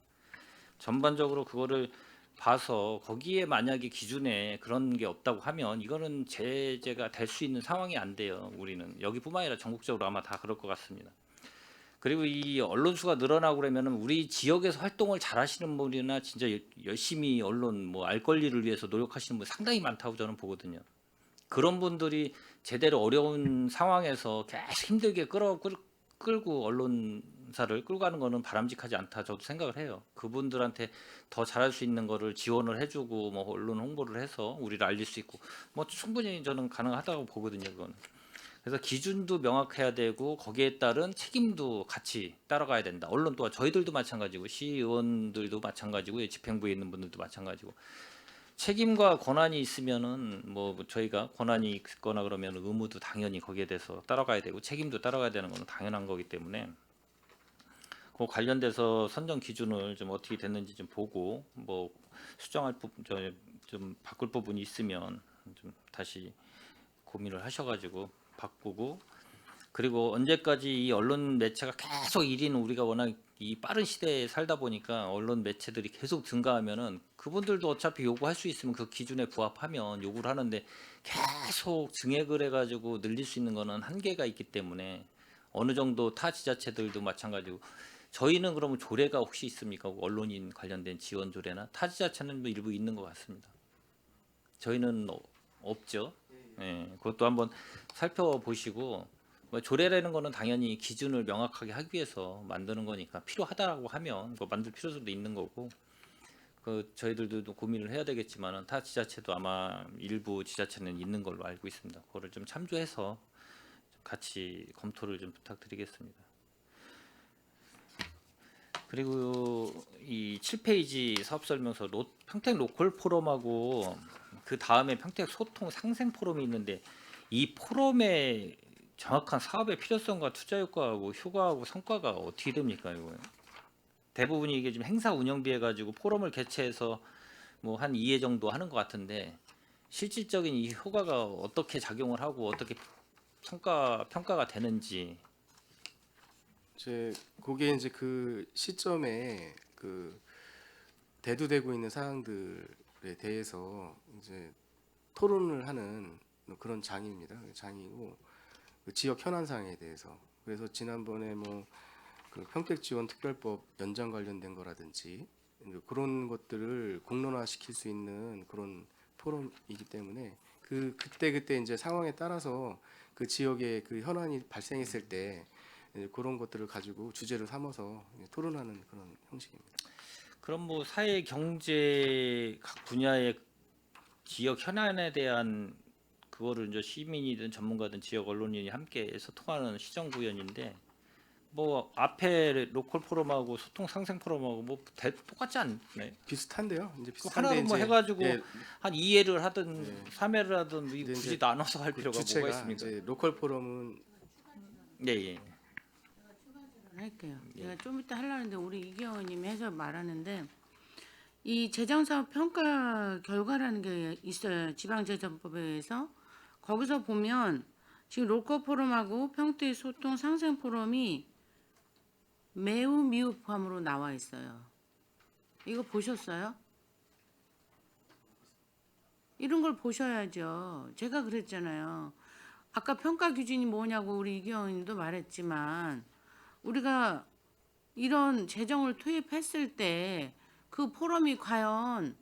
전반적으로 그거를 봐서 거기에 만약에 기준에 그런 게 없다고 하면 이거는 제재가 될 수 있는 상황이 안 돼요. 우리는 여기뿐만 아니라 전국적으로 아마 다 그럴 것 같습니다. 그리고 이 언론 수가 늘어나고 그러면은 우리 지역에서 활동을 잘하시는 분이나 진짜 열심히 언론 뭐 알 권리를 위해서 노력하시는 분 상당히 많다고 저는 보거든요. 그런 분들이 제대로 어려운 상황에서 계속 힘들게 끌고 언론사를 끌고 가는 거는 바람직하지 않다 저도 생각을 해요. 그분들한테 더 잘할 수 있는 거를 지원을 해주고 뭐 언론 홍보를 해서 우리를 알릴 수 있고 뭐 충분히 저는 가능하다고 보거든요. 그거는. 그래서 기준도 명확해야 되고 거기에 따른 책임도 같이 따라가야 된다. 언론 또한 저희들도 마찬가지고 시의원들도 마찬가지고 집행부에 있는 분들도 마찬가지고 책임과 권한이 있으면은 뭐 저희가 권한이 있거나 그러면 의무도 당연히 거기에 대해서 따라가야 되고 책임도 따라가야 되는 거는 당연한 거기 때문에 그 관련돼서 선정 기준을 좀 어떻게 됐는지 좀 보고 뭐 수정할 부분 좀 바꿀 부분이 있으면 좀 다시 고민을 하셔가지고 바꾸고 그리고 언제까지 이 언론 매체가 계속 1인 우리가 워낙 이 빠른 시대에 살다 보니까 언론 매체들이 계속 증가하면은 그분들도 어차피 요구할 수 있으면 그 기준에 부합하면 요구를 하는데 계속 증액을 해가지고 늘릴 수 있는 거는 한계가 있기 때문에 어느 정도 타 지자체들도 마찬가지고 저희는 그러면 조례가 혹시 있습니까? 언론인 관련된 지원 조례나 타 지자체는 뭐 일부 있는 것 같습니다. 저희는 없죠. 예, 그것도 한번 살펴보시고 뭐 조례라는 거는 당연히 기준을 명확하게 하기 위해서 만드는 거니까 필요하다라고 하면 뭐 만들 필요성도 있는 거고 그 저희들도 고민을 해야 되겠지만은 타 지자체도 아마 일부 지자체는 있는 걸로 알고 있습니다. 그거를 좀 참조해서 같이 검토를 좀 부탁드리겠습니다. 그리고 이 7페이지 사업설명서 평택 로컬 포럼하고 그 다음에 평택 소통 상생 포럼이 있는데 이 포럼의 정확한 사업의 필요성과 투자 효과하고 효과하고 성과가 어떻게 됩니까? 이거 대부분이 이게 지금 행사 운영비해 가지고 포럼을 개최해서 뭐 한 2회 정도 하는 것 같은데 실질적인 이 효과가 어떻게 작용을 하고 어떻게 평가가 되는지 그게 이제 그 시점에 그 대두되고 있는 사항들에 대해서 이제 토론을 하는 그런 장입니다. 장이고 그 지역 현안 사항에 대해서. 그래서 지난번에 뭐 그 평택지원특별법 연장 관련된 거라든지 그런 것들을 공론화시킬 수 있는 그런 포럼이기 때문에 그때 이제 상황에 따라서 그 지역에 그 현안이 발생했을 때 그런 것들을 가지고 주제를 삼아서 토론하는 그런 형식입니다. 그럼 뭐 사회 경제 각 분야의 지역 현안에 대한 그거를 이제 시민이든 전문가든 지역 언론인이 함께 소통하는 시정 구현인데 뭐 앞에 로컬 포럼하고 소통 상생 포럼하고 뭐 똑같지 않나요? 비슷한데요. 이제 그 비슷한데 하나로 뭐 이제 해가지고 예, 한 2회를 하든 네. 3회를 하든 근데 굳이 이제 나눠서 할 그 필요가 뭐가 주체가 있습니까? 이제 로컬 포럼은 예. 할게요. 제가 좀 이따 하려는데 우리 이기영님이 해서 말하는데 이 재정사업 평가 결과라는 게 있어요. 지방재정법에서 거기서 보면 지금 로컬 포럼하고 평택 소통 상생 포럼이 매우 미흡함으로 나와 있어요. 이거 보셨어요? 이런 걸 보셔야죠. 제가 그랬잖아요. 아까 평가 기준이 뭐냐고 우리 이기영님도 말했지만 우리가 이런 재정을 투입했을 때 그 포럼이 과연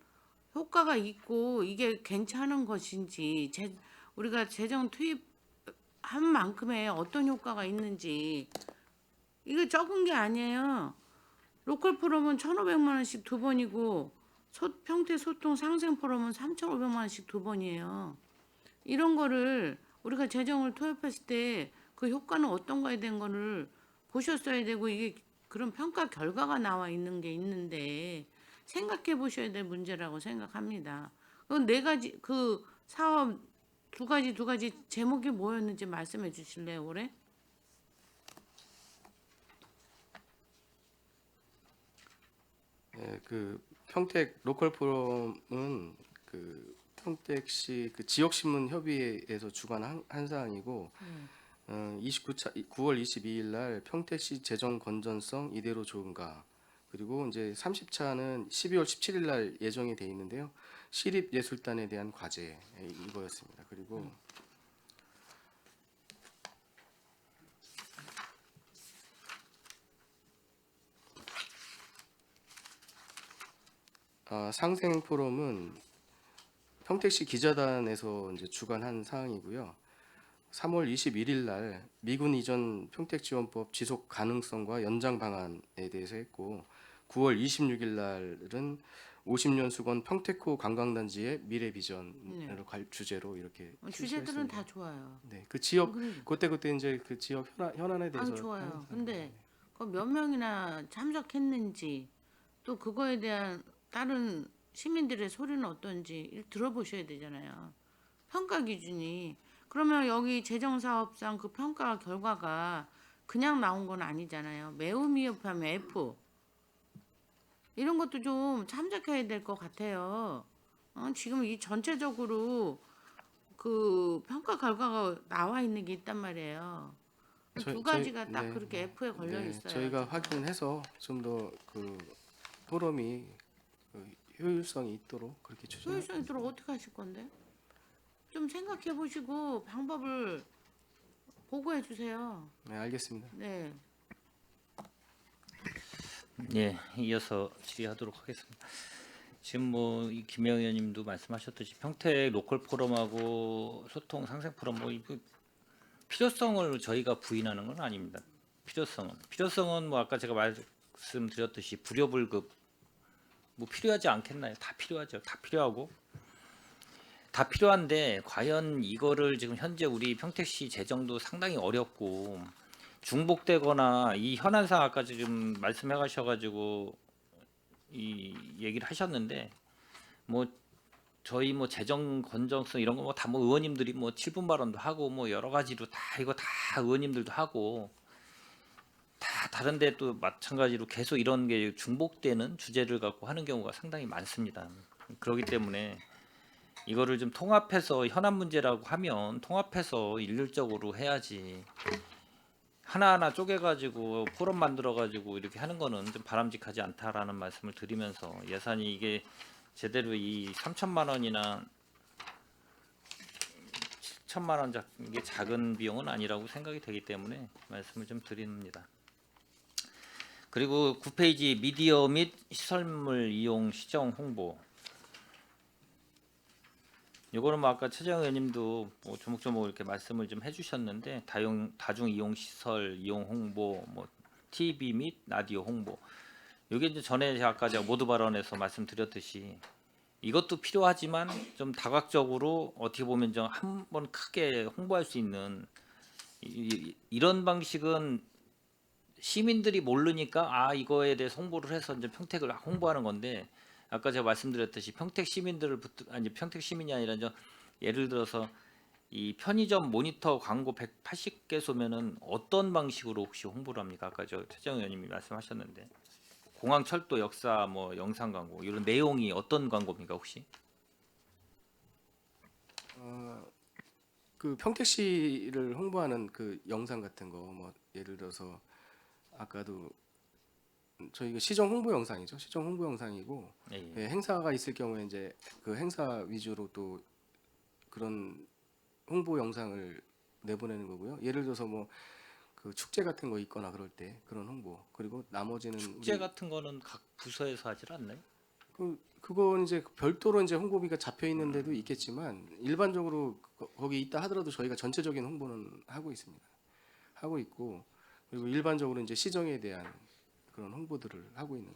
효과가 있고 이게 괜찮은 것인지 우리가 재정 투입 한 만큼의 어떤 효과가 있는지 이거 적은 게 아니에요. 로컬 포럼은 1,500만 원씩 두 번이고 평택 소통 상생 포럼은 3,500만 원씩 두 번이에요. 이런 거를 우리가 재정을 투입했을 때 그 효과는 어떤 거에 대한 거를 보셨어야 되고 이게 그런 평가 결과가 나와 있는 게 있는데 생각해 보셔야 될 문제라고 생각합니다. 그 네 가지 그 사업 두 가지 제목이 뭐였는지 말씀해 주실래요, 올해? 그 평택 로컬 포럼은 그 평택시 그 지역 신문 협의회에서 주관한 한 사항이고 9월 22일 날 평택시 재정 건전성 이대로 좋은가, 그리고 이제 30차는 12월 17일 날 예정이 돼 있는데요. 시립예술단에 대한 과제 이거였습니다. 그리고 상생 포럼은 평택시 기자단에서 이제 주관한 사항이고요. 3월 21일 날 미군 이전 평택지원법 지속 가능성과 연장 방안에 대해서 했고 9월 26일 날은 50년 수건 평택호 관광단지의 미래 비전으로 주제로 이렇게 주제들은 실시했습니다. 다 좋아요. 네, 그 지역 그래. 그때 이제 그 지역 현안에 대해서 좋아요. 하는 근데 그 몇 명이나 참석했는지 또 그거에 대한 다른 시민들의 소리는 어떤지 들어보셔야 되잖아요. 평가 기준이. 그러면 여기 재정사업상 그 평가 결과가 그냥 나온 건 아니잖아요. 매우 미흡하면 F. 이런 것도 좀 참작해야 될 것 같아요. 지금 이 전체적으로 그 평가 결과가 나와 있는 게 있단 말이에요. 두 가지가 딱 네, 그렇게 F에 걸려 네, 있어요. 저희가 지금. 확인해서 좀 더 그 포럼이 그 효율성이 있도록 그렇게 추진할 효율성 있도록 어떻게 하실 건데? 좀 생각해 보시고 방법을 보고해 주세요. 네, 알겠습니다. 네. 예, 이어서 질의하도록 하겠습니다. 지금 뭐 김영 의원님도 말씀하셨듯이 평택 로컬 포럼하고 소통 상생 포럼 뭐 이거 필요성을 저희가 부인하는 건 아닙니다. 필요성은 뭐 아까 제가 말씀드렸듯이 불효불급 뭐 필요하지 않겠나요? 다 필요하죠. 다 필요하고 다 필요한데 과연 이거를 지금 현재 우리 평택시 재정도 상당히 어렵고 중복되거나 이 현안상 아까 지금 말씀해 가셔가지고 이 얘기를 하셨는데 뭐 저희 뭐 재정 건전성 이런 거 뭐 다 뭐 의원님들이 뭐 7분 발언도 하고 뭐 여러 가지로 다 이거 다 의원님들도 하고 다 다른데 또 마찬가지로 계속 이런 게 중복되는 주제를 갖고 하는 경우가 상당히 많습니다. 그렇기 때문에 이거를 좀 통합해서 현안 문제라고 하면 통합해서 일률적으로 해야지 하나하나 쪼개가지고 포럼 만들어가지고 이렇게 하는 거는 좀 바람직하지 않다라는 말씀을 드리면서 예산이 이게 제대로 이 3천만 원이나 7천만 원 이게 작은 비용은 아니라고 생각이 되기 때문에 말씀을 좀 드립니다. 그리고 9페이지 미디어 및 시설물 이용 시정 홍보. 이거는 뭐 아까 최재형 의원님도 뭐 조목조목 이렇게 말씀을 좀 해주셨는데 다중 이용 시설 이용 홍보, 뭐 TV 및 라디오 홍보. 이게 이제 전에 아까 제가 모두 발언에서 말씀드렸듯이 이것도 필요하지만 좀 다각적으로 어떻게 보면 좀 한번 크게 홍보할 수 있는 이런 방식은 시민들이 모르니까 아 이거에 대해서 홍보를 해서 이제 평택을 홍보하는 건데. 아까 제가 말씀드렸듯이 평택 시민들을 아니 평택 시민이 아니라 이제 예를 들어서 이 편의점 모니터 광고 180개소면은 어떤 방식으로 혹시 홍보를 합니까? 아까 저 최재형 의원님이 말씀하셨는데 공항 철도 역사 뭐 영상 광고 이런 내용이 어떤 광고입니까 혹시? 그 평택시를 홍보하는 그 영상 같은 거 뭐 예를 들어서 아까도 저희가 시정 홍보 영상이죠. 시정 홍보 영상이고 예. 예, 행사가 있을 경우에 이제 그 행사 위주로 또 그런 홍보 영상을 내보내는 거고요. 예를 들어서 뭐 그 축제 같은 거 있거나 그럴 때 그런 홍보, 그리고 나머지는 축제 같은 거는 각 부서에서 하질 않나요? 그건 이제 별도로 이제 홍보비가 잡혀 있는 데도 있겠지만 일반적으로 거기 있다 하더라도 저희가 전체적인 홍보는 하고 있습니다. 하고 있고 그리고 일반적으로 이제 시정에 대한 그런 홍보들을 하고 있는.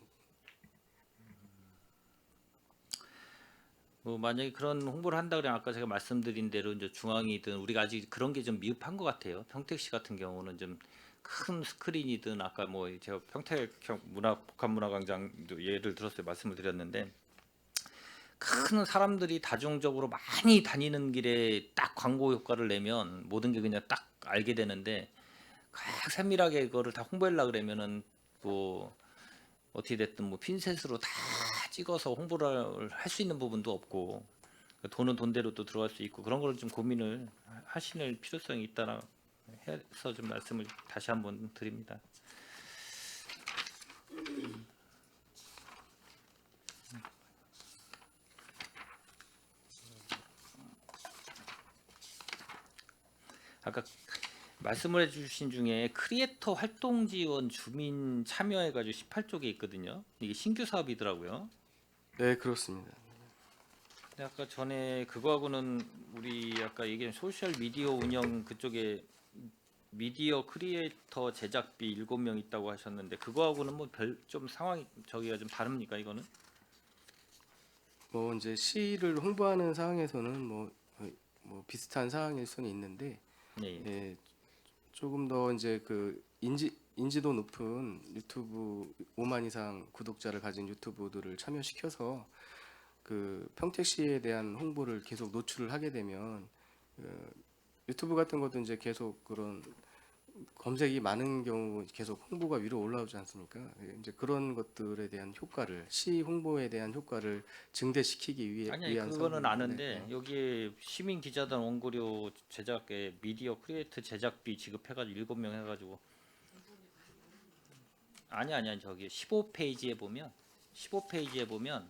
뭐 만약에 그런 홍보를 한다 그러면 아까 제가 말씀드린 대로 이제 중앙이든 우리가 아직 그런 게 좀 미흡한 것 같아요. 평택시 같은 경우는 좀 큰 스크린이든 아까 뭐 제가 평택형 복합문화광장도 예를 들어서 말씀을 드렸는데 큰 사람들이 다중적으로 많이 다니는 길에 딱 광고 효과를 내면 모든 게 그냥 딱 알게 되는데 각 세밀하게 그거를 다 홍보하려고 그러면은 뭐 어떻게 됐든 뭐 핀셋으로 다 찍어서 홍보를 할 수 있는 부분도 없고 돈은 돈대로 또 들어갈 수 있고 그런 걸 좀 고민을 하실 필요성이 있다라 해서 좀 말씀을 다시 한번 드립니다. 아까 말씀을 해주신 중에 크리에이터 활동 지원 주민 참여해가지고 18쪽에 있거든요. 이게 신규 사업이더라고요. 네, 그렇습니다. 근데 아까 전에 그거하고는 우리 아까 얘기한 소셜 미디어 운영 그쪽에 미디어 크리에이터 제작비 7명 있다고 하셨는데 그거하고는 뭐 별 좀 상황이 저기가 좀 다릅니까 이거는? 뭐 이제 시를 홍보하는 상황에서는 뭐 비슷한 상황일 수는 있는데 네. 예, 조금 더 이제 그 인지도 높은 유튜브 5만 이상 구독자를 가진 유튜브들을 참여시켜서 그 평택시에 대한 홍보를 계속 노출을 하게 되면 유튜브 같은 것도 이제 계속 그런 검색이 많은 경우 계속 홍보가 위로 올라오지 않습니까? 이제 그런 것들에 대한 효과를 시 홍보에 대한 효과를 증대시키기 아니 위한 그거는 성분인데, 아는데 여기에 시민 기자단 원고료 제작에 미디어 크리에이터 제작비 지급해가지고 7명 해가지고 아니 저기 15페이지에 보면 15페이지에 보면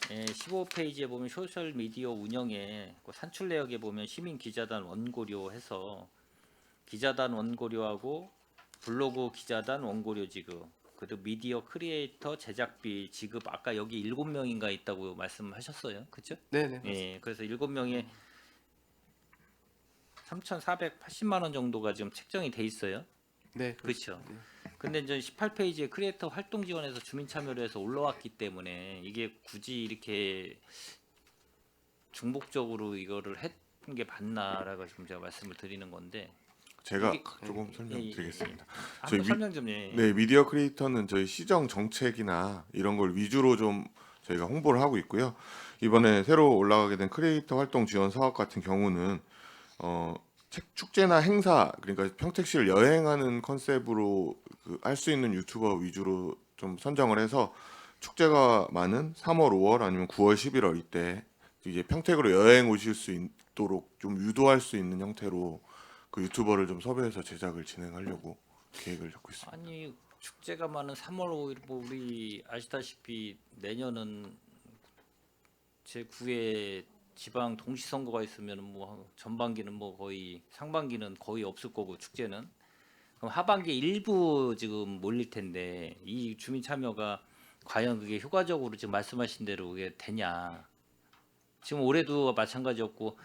15페이지에 보면 소셜 미디어 운영에 그 산출 내역에 보면 시민 기자단 원고료 해서 기자단 원고료하고 블로그 기자단 원고료 지급 그리고 미디어 크리에이터 제작비 지급 아까 여기 7명인가 있다고 말씀하셨어요. 그렇죠? 네네. 예. 그래서 7명에 3,480만 원 정도가 지금 책정이 돼 있어요. 네, 그렇죠. 네. 근데 이제 18페이지에 크리에이터 활동 지원에서 주민 참여를 해서 올라왔기 때문에 이게 굳이 이렇게 중복적으로 이거를 했던 게 맞나라고 지금 제가 말씀을 드리는 건데 제가 이게- 조금 설명드리겠습니다. 한번 저희 설명 좀 해. 네, 미디어 크리에이터는 저희 시정 정책이나 이런 걸 위주로 좀 저희가 홍보를 하고 있고요. 이번에 새로 올라가게 된 크리에이터 활동 지원 사업 같은 경우는 축제나 행사 그러니까 평택시를 여행하는 컨셉으로 할 수 있는 유튜버 위주로 좀 선정을 해서 축제가 많은 3월, 5월 아니면 9월, 11월 이때 이제 평택으로 여행 오실 수 있도록 좀 유도할 수 있는 형태로 그 유튜버를 좀 섭외해서 제작을 진행하려고 계획을 잡고 있습니다. 아니 축제가 많은 3월 5일 뭐 우리 아시다시피 내년은 제9회 지방 동시선거가 있으면 뭐 전반기는 뭐 거의 상반기는 거의 없을 거고 축제는 그럼 하반기 일부 지금 몰릴 텐데 이 주민 참여가 과연 그게 효과적으로 지금 말씀하신 대로 그게 되냐? 지금 올해도 마찬가지였고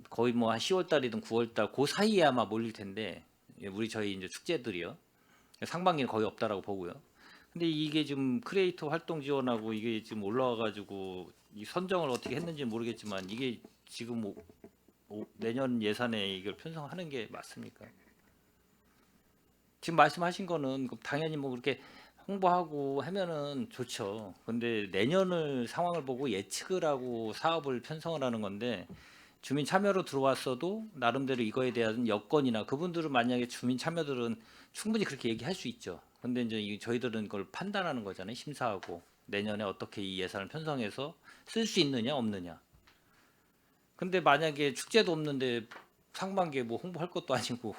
거의 뭐 한 10월 달이든 9월 달 그 사이에 아마 몰릴 텐데 우리 저희 이제 축제들이요. 상반기는 거의 없다라고 보고요. 근데 이게 지금 크리에이터 활동 지원하고 이게 지금 올라와 가지고 이 선정을 어떻게 했는지 모르겠지만 이게 지금 내년 예산에 이걸 편성하는 게 맞습니까? 지금 말씀하신 거는 당연히 뭐 그렇게 홍보하고 하면은 좋죠. 근데 내년을 상황을 보고 예측을 하고 사업을 편성을 하는 건데 주민 참여로 들어왔어도 나름대로 이거에 대한 여건이나 그분들은 만약에 주민 참여들은 충분히 그렇게 얘기할 수 있죠. 근데 이제 저희들은 그걸 판단하는 거잖아요. 심사하고 내년에 어떻게 이 예산을 편성해서 쓸 수 있느냐 없느냐. 근데 만약에 축제도 없는데 상반기에 뭐 홍보할 것도 아니고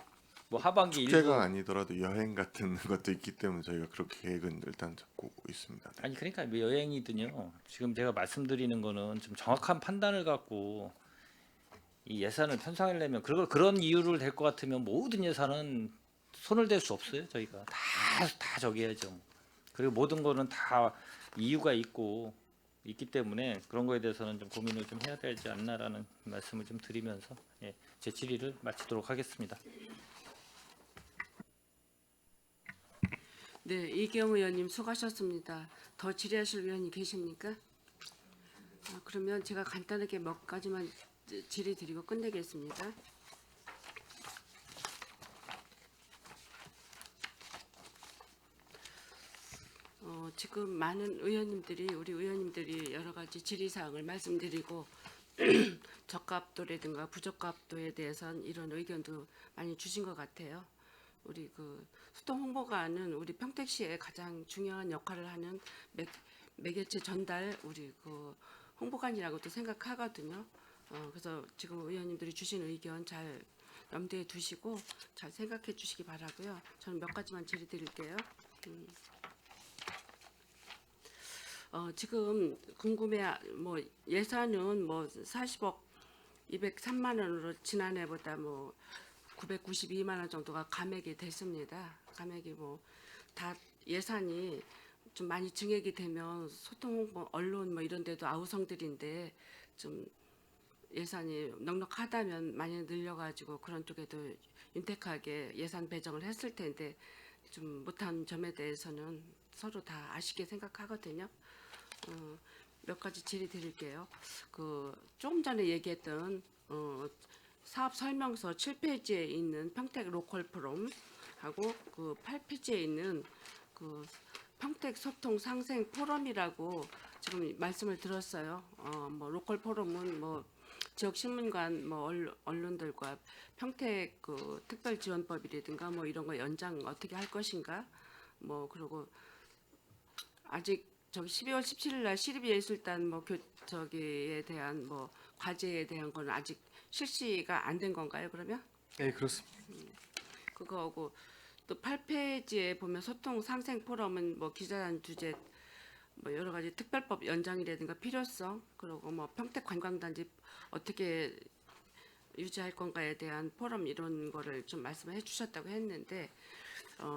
뭐 하반기 축제가 일부 아니더라도 여행 같은 것도 있기 때문에 저희가 그렇게 계획은 일단 잡고 있습니다. 네. 아니 그러니까 뭐 여행이든요. 지금 제가 말씀드리는 거는 좀 정확한 판단을 갖고 이 예산을 편성하려면 그런 이유를 댈 것 같으면 모든 예산은 손을 댈 수 없어요. 저희가 다 저기 해야죠. 그리고 모든 거는 다 이유가 있기 때문에 그런 거에 대해서는 좀 고민을 좀 해야 되지 않나라는 말씀을 좀 드리면서 예, 제 질의를 마치도록 하겠습니다. 네, 이경 의원님 수고하셨습니다. 더 질의하실 의원이 계십니까? 그러면 제가 간단하게 몇 가지만 질의 드리고 끝내겠습니다. 지금 많은 의원님들이 우리 의원님들이 여러 가지 질의 사항을 말씀드리고 적합도라든가 부적합도에 대해서는 이런 의견도 많이 주신 것 같아요. 우리 그 소통 홍보관은 우리 평택시에 가장 중요한 역할을 하는 매개체 전달 우리 그 홍보관이라고도 생각하거든요. 그래서 지금 의원님들이 주신 의견 잘 염두에 두시고 잘 생각해 주시기 바라고요. 저는 몇 가지만 질의 드릴게요. 지금 뭐 예산은 뭐 40억 203만 원으로 지난해보다 뭐 992만 원 정도가 감액이 됐습니다. 감액이 뭐 다 예산이 좀 많이 증액이 되면 소통 홍보 언론 뭐 이런 데도 아우성들인데 좀 예산이 넉넉하다면 많이 늘려가지고 그런 쪽에도 윤택하게 예산 배정을 했을 텐데 좀 못한 점에 대해서는 서로 다 아쉽게 생각하거든요. 몇 가지 질의 드릴게요. 그 조금 전에 얘기했던 사업 설명서 7페이지에 있는 평택 로컬 포럼하고 그 8페이지에 있는 그 평택 소통 상생 포럼이라고 지금 말씀을 들었어요. 뭐 로컬 포럼은 뭐 지역 신문관 뭐 언론들과 평택 그 특별 지원법이라든가 뭐 이런 거 연장 어떻게 할 것인가 뭐 그리고 아직 저기 12월 17일 날 시립예술단 뭐 저기에 대한 뭐 과제에 대한 건 아직 실시가 안 된 건가요? 그러면 네, 그렇습니다. 그거하고 또 8페이지에 보면 소통 상생 포럼은 뭐 기자단 주제 뭐 여러 가지 특별법 연장이라든가 필요성 그리고 뭐 평택 관광단지 어떻게 유지할 건가에 대한 포럼 이런 거를 좀 말씀해 주셨다고 했는데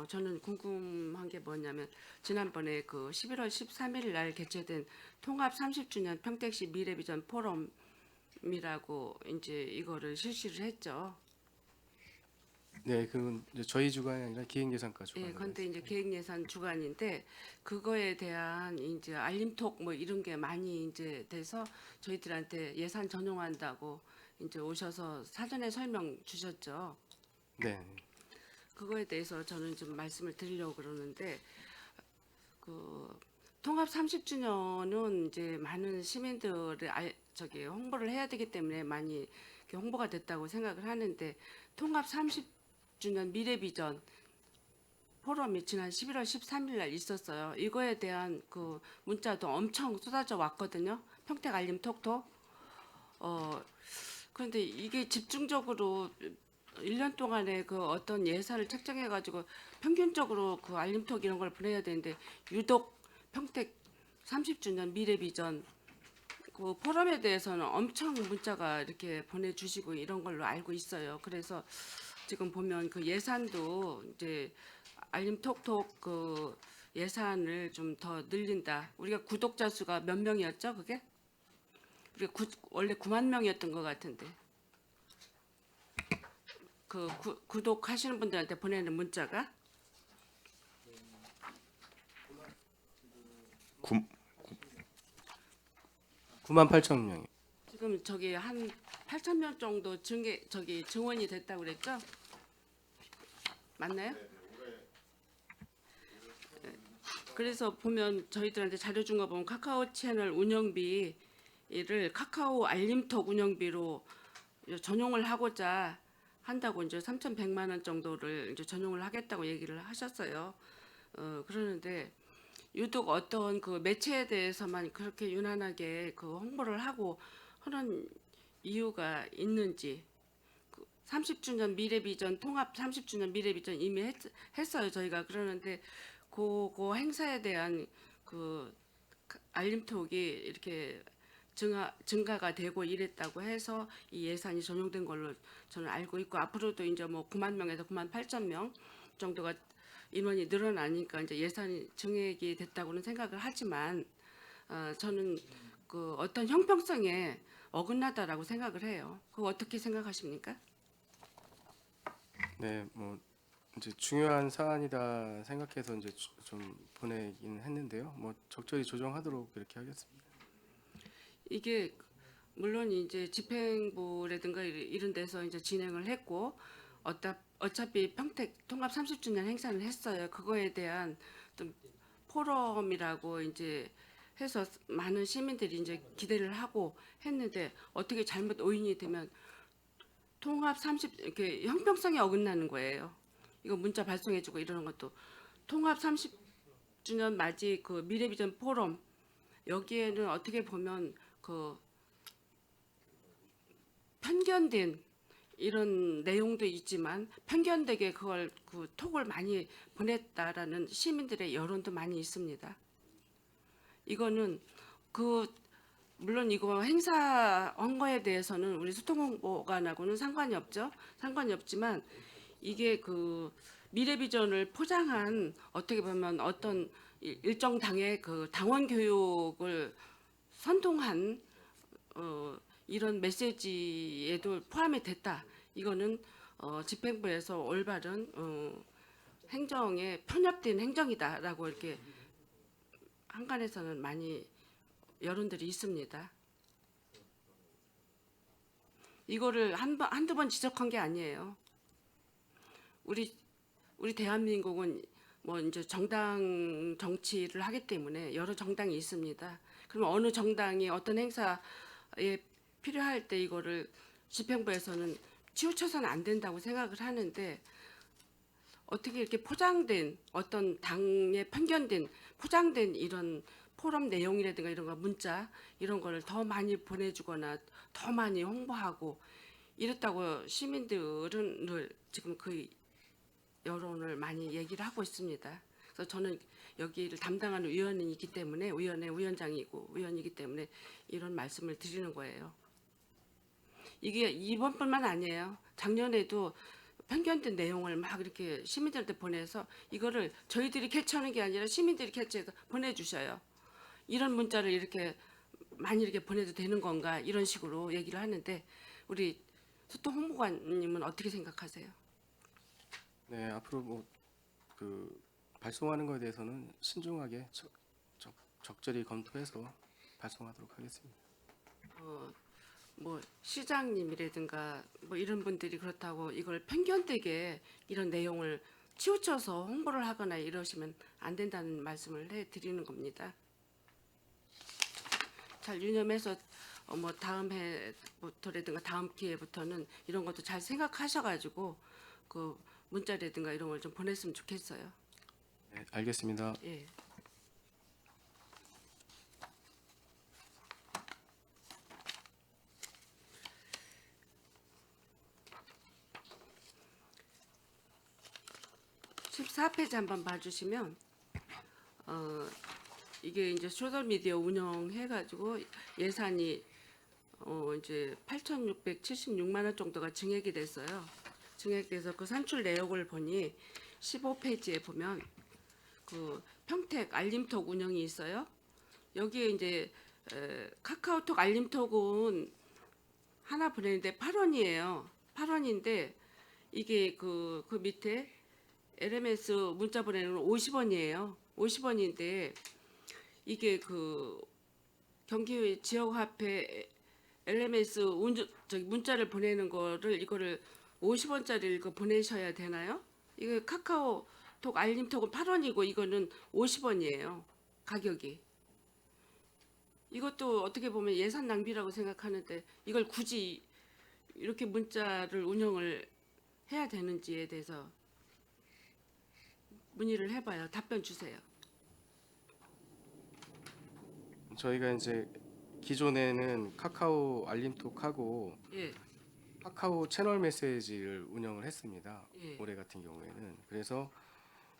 저는 궁금한 게 뭐냐면 지난번에 그 11월 13일 날 개최된 통합 30주년 평택시 미래비전 포럼이라고 이제 이거를 실시를 했죠. 네, 그건 이제 저희 주관이 아니라 기획예산과 주관. 예, 그런데 이제 계획예산 주관인데 그거에 대한 이제 알림톡 뭐 이런 게 많이 이제 돼서 저희들한테 예산 전용한다고 이제 오셔서 사전에 설명 주셨죠. 네. 그거에 대해서 저는 좀 말씀을 드리려고 그러는데 그 통합 30주년은 이제 많은 시민들을 저기 홍보를 해야 되기 때문에 많이 이렇게 홍보가 됐다고 생각을 하는데 통합 30주년 미래비전 포럼이 지난 11월 13일 날 있었어요. 이거에 대한 그 문자도 엄청 쏟아져 왔거든요. 평택 알림 톡톡. 그런데 이게 집중적으로 1년 동안에 그 어떤 예산을 책정해 가지고 평균적으로 그 알림톡 이런 걸 보내야 되는데 유독 평택 30주년 미래비전 그 포럼에 대해서는 엄청 문자가 이렇게 보내주시고 이런 걸로 알고 있어요. 그래서 지금 보면 그 예산도 이제 알림톡톡 그 예산을 좀 더 늘린다. 우리가 구독자 수가 몇 명이었죠? 그게? 우리가 원래 9만 명이었던 것 같은데. 그 구독하시는 분들한테 보내는 문자가 9만 8천 명이. 지금 저기 한 8천 명 정도 증원이 됐다고 그랬죠? 맞나요? 네. 그래서 보면 저희들한테 자료 준 거 보면 카카오 채널 운영비를 카카오 알림톡 운영비로 전용을 하고자 한다고 이제 3,100만 원 정도를 이제 전용을 하겠다고 얘기를 하셨어요. 그러는데 유독 어떤 그 매체에 대해서만 그렇게 유난하게 그 홍보를 하고 하는 이유가 있는지 30주년 미래비전 통합 30주년 미래비전 이미 했어요 저희가. 그러는데 그 행사에 대한 그 알림톡이 이렇게 증가가 되고 이랬다고 해서 이 예산이 전용된 걸로 저는 알고 있고 앞으로도 이제 뭐 9만 명에서 9만 8천 명 정도가 인원이 늘어나니까 이제 예산이 증액이 됐다고는 생각을 하지만 저는 그 어떤 형평성에 어긋나다라고 생각을 해요. 그거 어떻게 생각하십니까? 네, 뭐 이제 중요한 사안이다 생각해서 이제 좀 보내긴 했는데요. 뭐 적절히 조정하도록 그렇게 하겠습니다. 이게 물론 이제 집행부라든가 이런 데서 이제 진행을 했고 어차피 평택 통합 30주년 행사를 했어요. 그거에 대한 좀 포럼이라고 이제 해서 많은 시민들이 이제 기대를 하고 했는데 어떻게 잘못 오인이 되면 통합 30 이렇게 형평성에 어긋나는 거예요. 이거 문자 발송해주고 이러는 것도 통합 30주년 맞이 그 미래비전 포럼 여기에는 어떻게 보면 그 편견된 이런 내용도 있지만 편견되게 그걸 그 톡을 많이 보냈다라는 시민들의 여론도 많이 있습니다. 이거는 그 물론 이거 행사한 거에 대해서는 우리 소통홍보관하고는 상관이 없죠. 상관이 없지만 이게 그 미래비전을 포장한 어떻게 보면 어떤 일정 당의 그 당원 교육을 선동한 이런 메시지에도 포함이 됐다. 이거는 집행부에서 올바른 행정에 편협된 행정이다라고 이렇게 한간에서는 많이 여론들이 있습니다. 이거를 한두 번 지적한 게 아니에요. 우리 대한민국은 뭐 이제 정당 정치를 하기 때문에 여러 정당이 있습니다. 그럼 어느 정당이 어떤 행사에 필요할 때 이거를 집행부에서는 치우쳐서는 안 된다고 생각을 하는데 어떻게 이렇게 포장된 어떤 당에 편견된 포장된 이런 포럼 내용이라든가 이런 거 문자 이런 거를 더 많이 보내주거나 더 많이 홍보하고 이랬다고 시민들은 지금 그 여론을 많이 얘기를 하고 있습니다. 그래서 저는 여기를 담당하는 위원이기 때문에 위원장이고 위원이기 때문에 이런 말씀을 드리는 거예요. 이게 이번뿐만 아니에요. 작년에도 편견된 내용을 막 이렇게 시민들한테 보내서 이거를 저희들이 캐치하는 게 아니라 시민들이 캐치해서 보내주셔요. 이런 문자를 이렇게 많이 이렇게 보내도 되는 건가 이런 식으로 얘기를 하는데 우리 소통 홍보관님은 어떻게 생각하세요? 네, 앞으로 뭐 그 발송하는 것에 대해서는 신중하게 적절히 검토해서 발송하도록 하겠습니다. 뭐 시장님이라든가 뭐 이런 분들이 그렇다고 이걸 편견되게 이런 내용을 치우쳐서 홍보를 하거나 이러시면 안 된다는 말씀을 해드리는 겁니다. 잘 유념해서 뭐 다음 해부터라든가 다음 기회부터는 이런 것도 잘 생각하셔가지고 그 문자라든가 이런 걸 좀 보냈으면 좋겠어요. 네, 알겠습니다. 예. (14페이지) 한번 봐주시면 이게 이제 소셜미디어 운영해가지고 예산이 이제 8,676만 원 정도가 증액이 됐어요. 증액돼서 그 산출 내역을 보니 15페이지에 보면 그 평택 알림톡 운영이 있어요. 여기에 이제 카카오톡 알림톡은 하나 보내는데 8원이에요. 8원인데 이게 그 밑에 LMS 문자 보내는 건 50원이에요. 50원인데 이게 그 경기 지역화폐 LMS 문자를 보내는 거를 이거를 50원짜리를 이거 보내셔야 되나요? 이거 카카오톡 알림톡은 8원이고 이거는 50원이에요. 가격이. 이것도 어떻게 보면 예산 낭비라고 생각하는데 이걸 굳이 이렇게 문자를 운영을 해야 되는지에 대해서 문의를 해봐요. 답변 주세요. 저희가 이제 기존에는 카카오 알림톡하고 예, 카카오 채널 메시지를 운영을 했습니다. 예. 올해 같은 경우에는 그래서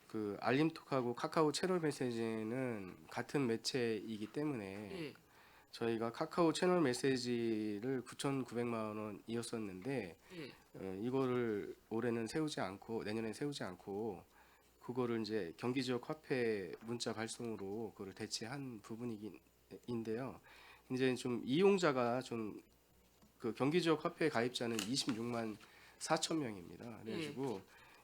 그 알림톡하고 카카오 채널 메시지는 같은 매체이기 때문에 예, 저희가 카카오 채널 메시지를 9,900만 원이었었는데 예. 이거를 올해는 세우지 않고 내년에 세우지 않고 그거를 이제 경기 지역 화폐 문자 발송으로 그거를 대체한 부분인데요. 이제 좀 이용자가 좀 그 경기 지역 화폐 가입자는 26만 4천 명입니다. 그래가지고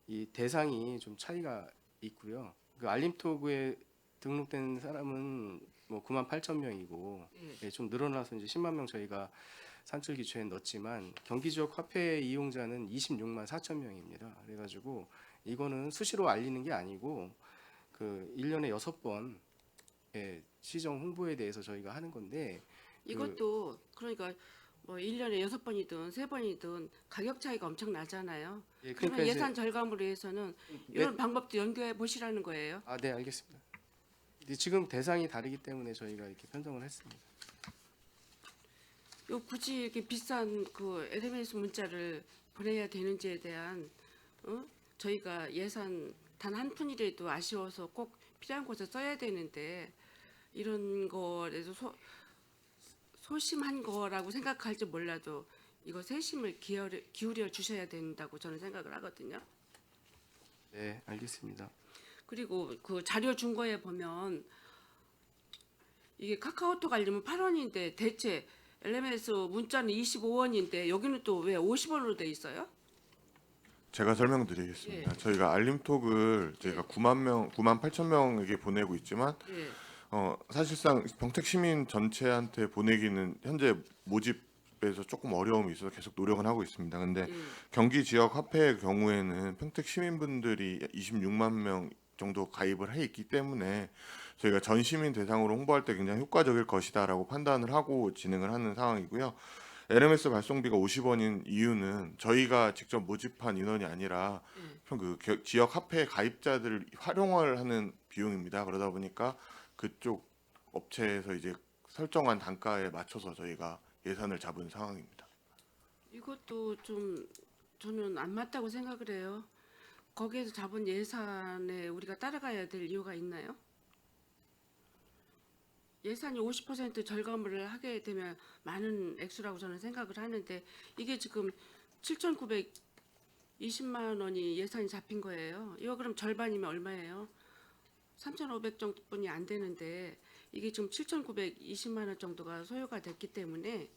이 대상이 좀 차이가 있고요. 그 알림톡에 등록된 사람은 뭐 9만 8천 명이고 예, 좀 늘어나서 이제 10만 명 저희가 산출 기초에 넣었지만 경기 지역 화폐 이용자는 26만 4천 명입니다. 그래가지고 이거는 수시로 알리는 게 아니고 그 1년에 6번 예, 시정 홍보에 대해서 저희가 하는 건데 이것도 그러니까 뭐 1년에 6번이든 3번이든 가격 차이가 엄청 나잖아요. 예, 그러면 그러니까 이제 예산 절감을 위해서는 이런 방법도 연구해 보시라는 거예요. 아, 네, 알겠습니다. 근데 지금 대상이 다르기 때문에 저희가 이렇게 편성을 했습니다. 요 굳이 이렇게 비싼 그 SMS 문자를 보내야 되는지에 대한 저희가 예산 단 한 푼이라도 아쉬워서 꼭 필요한 곳에 써야 되는데 이런 거에서 소심한 거라고 생각할지 몰라도 이거 세심을 기울여 주셔야 된다고 저는 생각을 하거든요. 네, 알겠습니다. 그리고 그 자료 준 거에 보면 이게 카카오톡 알림은 8원인데 대체 LMS 문자는 25원인데 여기는 또 왜 50원으로 돼 있어요? 제가 설명드리겠습니다. 저희가 알림톡을 저희가 9만 8천 명에게 보내고 있지만 예. 사실상 평택 시민 전체한테 보내기는 현재 모집에서 조금 어려움이 있어서 계속 노력은 하고 있습니다. 근데 경기 지역 화폐의 경우에는 평택 시민분들이 26만 명 정도 가입을 해 있기 때문에 저희가 전 시민 대상으로 홍보할 때 굉장히 효과적일 것이다라고 판단을 하고 진행을 하는 상황이고요. LMS 발송비가 50원인 이유는 저희가 직접 모집한 인원이 아니라 지역 화폐 가입자들을 활용을 하는 비용입니다. 그러다 보니까 그쪽 업체에서 이제 설정한 단가에 맞춰서 저희가 예산을 잡은 상황입니다. 이것도 좀 저는 안 맞다고 생각을 해요. 거기에서 잡은 예산에 우리가 따라가야 될 이유가 있나요? 예산이 50% 절감을 하게 되면 많은 액수라고 저는 생각을 하는데 이게 지금 7,920만 원이 예산이 잡힌 거예요. 이거 그럼 절반이면 얼마예요? 3,500 정도뿐이 안 되는데 이게 지금 7,920만 원 정도가 소요가 됐기 때문에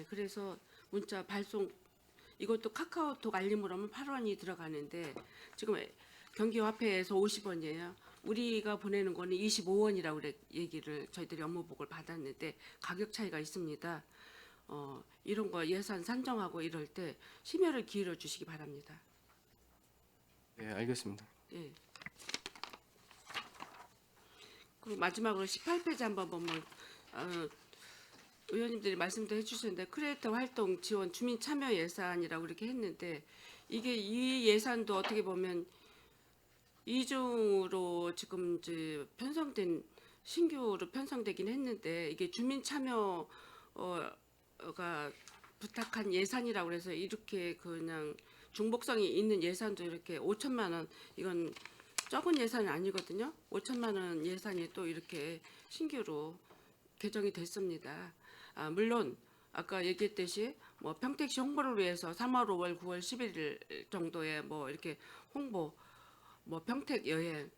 그래서 문자 발송 이것도 카카오톡 알림으로 하면 8원이 들어가는데 지금 경기화폐에서 50원이에요. 우리가 보내는 거는 25원이라고 얘기를 저희들이 업무보고를 받았는데 가격 차이가 있습니다. 이런 거 예산 산정하고 이럴 때 심혈을 기울여 주시기 바랍니다. 네, 알겠습니다. 예. 그리고 마지막으로 18페이지 한번 보면 의원님들이 말씀도 해주셨는데 크리에이터 활동 지원 주민 참여 예산이라고 이렇게 했는데 이게 이 예산도 어떻게 보면 이중으로 지금 이제 편성된 신규로 편성되긴 했는데 이게 주민 참여가 부탁한 예산이라고 해서 이렇게 그냥 중복성이 있는 예산도 이렇게 5천만 원 이건 적은 예산이 아니거든요. 5천만 원 예산이 또 이렇게 신규로 개정이 됐습니다. 물론 아까 얘기했듯이 뭐 평택시 홍보를 위해서 3월, 5월, 9월, 11일 정도에 뭐 이렇게 홍보, 뭐 평택 여행,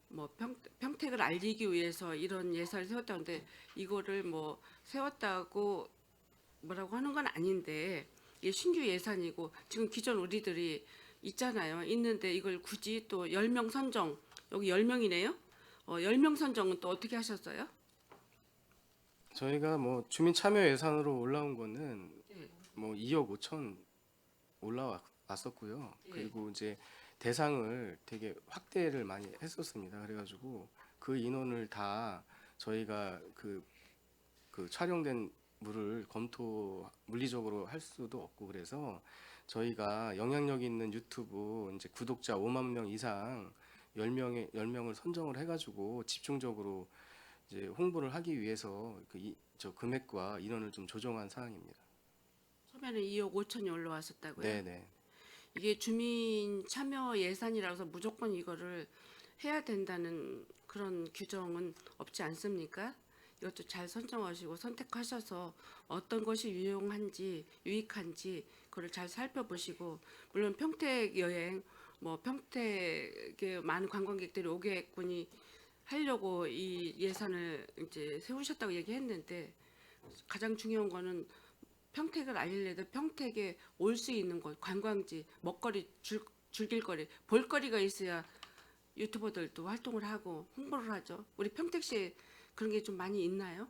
뭐 평택을 알리기 위해서 이런 예산을 세웠다는데 이거를 뭐 세웠다고 뭐라고 하는 건 아닌데 이게 신규 예산이고 지금 기존 우리들이 있잖아요. 있는데 이걸 굳이 또 10명 선정 여기 10명이네요. 10명 선정은 또 어떻게 하셨어요? 저희가 뭐 주민 참여 예산으로 올라온 거는 뭐 2억 5천 올라왔었고요. 그리고 이제 대상을 되게 확대를 많이 했었습니다. 그래가지고 그 인원을 다 저희가 그 촬영된 물을 물리적으로 할 수도 없고 그래서 저희가 영향력 있는 유튜브 이제 구독자 5만 명 이상 10명을 선정을 해가지고 집중적으로 이제 홍보를 하기 위해서 저 금액과 인원을 좀 조정한 사항입니다. 처음에는 2억 5천이 올라왔었다고요? 네네. 이게 주민 참여 예산이라서 무조건 이거를 해야 된다는 그런 규정은 없지 않습니까? 이것도 잘 선정하시고 선택하셔서 어떤 것이 유익한지 그걸 잘 살펴보시고 물론 평택 여행 뭐 평택에 많은 관광객들이 오게꾼이 하려고 이 예산을 이제 세우셨다고 얘기했는데 가장 중요한 거는 평택을 알리려면 평택에 올 수 있는 곳, 관광지, 먹거리, 즐길거리, 볼거리가 있어야 유튜버들도 활동을 하고 홍보를 하죠. 우리 평택시에 그런 게 좀 많이 있나요?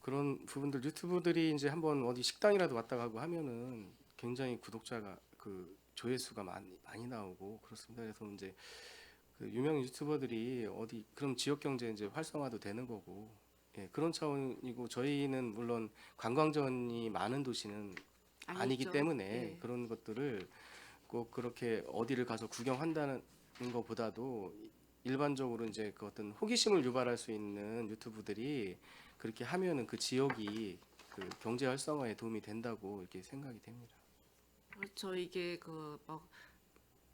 그런 부분들 유튜브들이 이제 한번 어디 식당이라도 왔다 가고 하면은 굉장히 구독자가 그 조회수가 많이 나오고 그렇습니다. 그래서 이제 그 유명 유튜버들이 어디 그럼 지역 경제 이제 활성화도 되는 거고 예, 그런 차원이고 저희는 물론 관광전이 많은 도시는 아니기 아니죠. 때문에 예. 그런 것들을 꼭 그렇게 어디를 가서 구경한다는 것보다도 일반적으로 이제 그 어떤 호기심을 유발할 수 있는 유튜브들이 그렇게 하면은 그 지역이 그 경제 활성화에 도움이 된다고 이렇게 생각이 됩니다. 그렇죠. 이게 그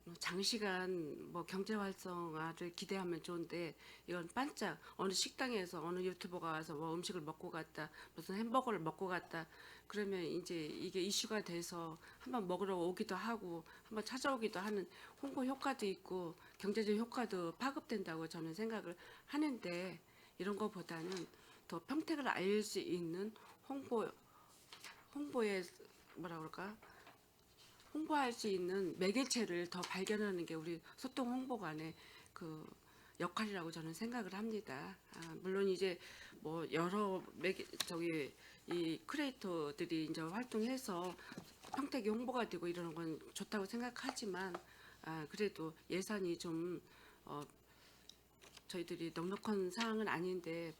뭐 장시간 뭐 경제 활성화를 기대하면 좋은데 이건 반짝 어느 식당에서 어느 유튜버가 와서 뭐 음식을 먹고 갔다 무슨 햄버거를 먹고 갔다 그러면 이제 이게 이슈가 돼서 한번 먹으러 오기도 하고 한번 찾아오기도 하는 홍보 효과도 있고 경제적 효과도 파급된다고 저는 생각을 하는데 이런 거보다는 더 평택을 알릴 수 있는 홍보의 뭐라 그럴까? 홍보할 수 있는 매개체를 더 발견하는 게 우리 소통 홍보관의 그 역할이라고 저는 생각을 합니다. 물론 이제 뭐 여러 이 크리에이터들이 이제 활동해서 평택이 홍보가 되고 이러는 건 좋다고 생각하지만 그래도 예산이 좀 저희들이 넉넉한 사항은 아닌데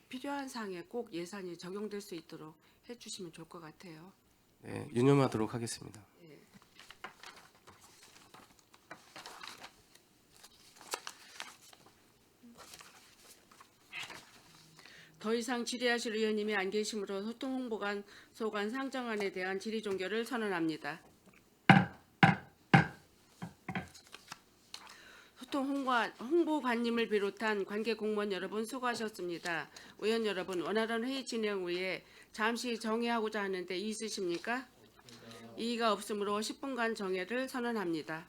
필요한 사항에 꼭 예산이 적용될 수 있도록 해주시면 좋을 것 같아요. 네, 유념하도록 하겠습니다. 더 이상 질의하실 의원님이 안 계시므로 소통 홍보관 소관 상정안에 대한 질의 종결을 선언합니다. 소통 홍보관님을 비롯한 관계 공무원 여러분 수고하셨습니다. 의원 여러분 원활한 회의 진행 위해 잠시 정회하고자 하는데 이의 있으십니까? 이의가 없으므로 10분간 정회를 선언합니다.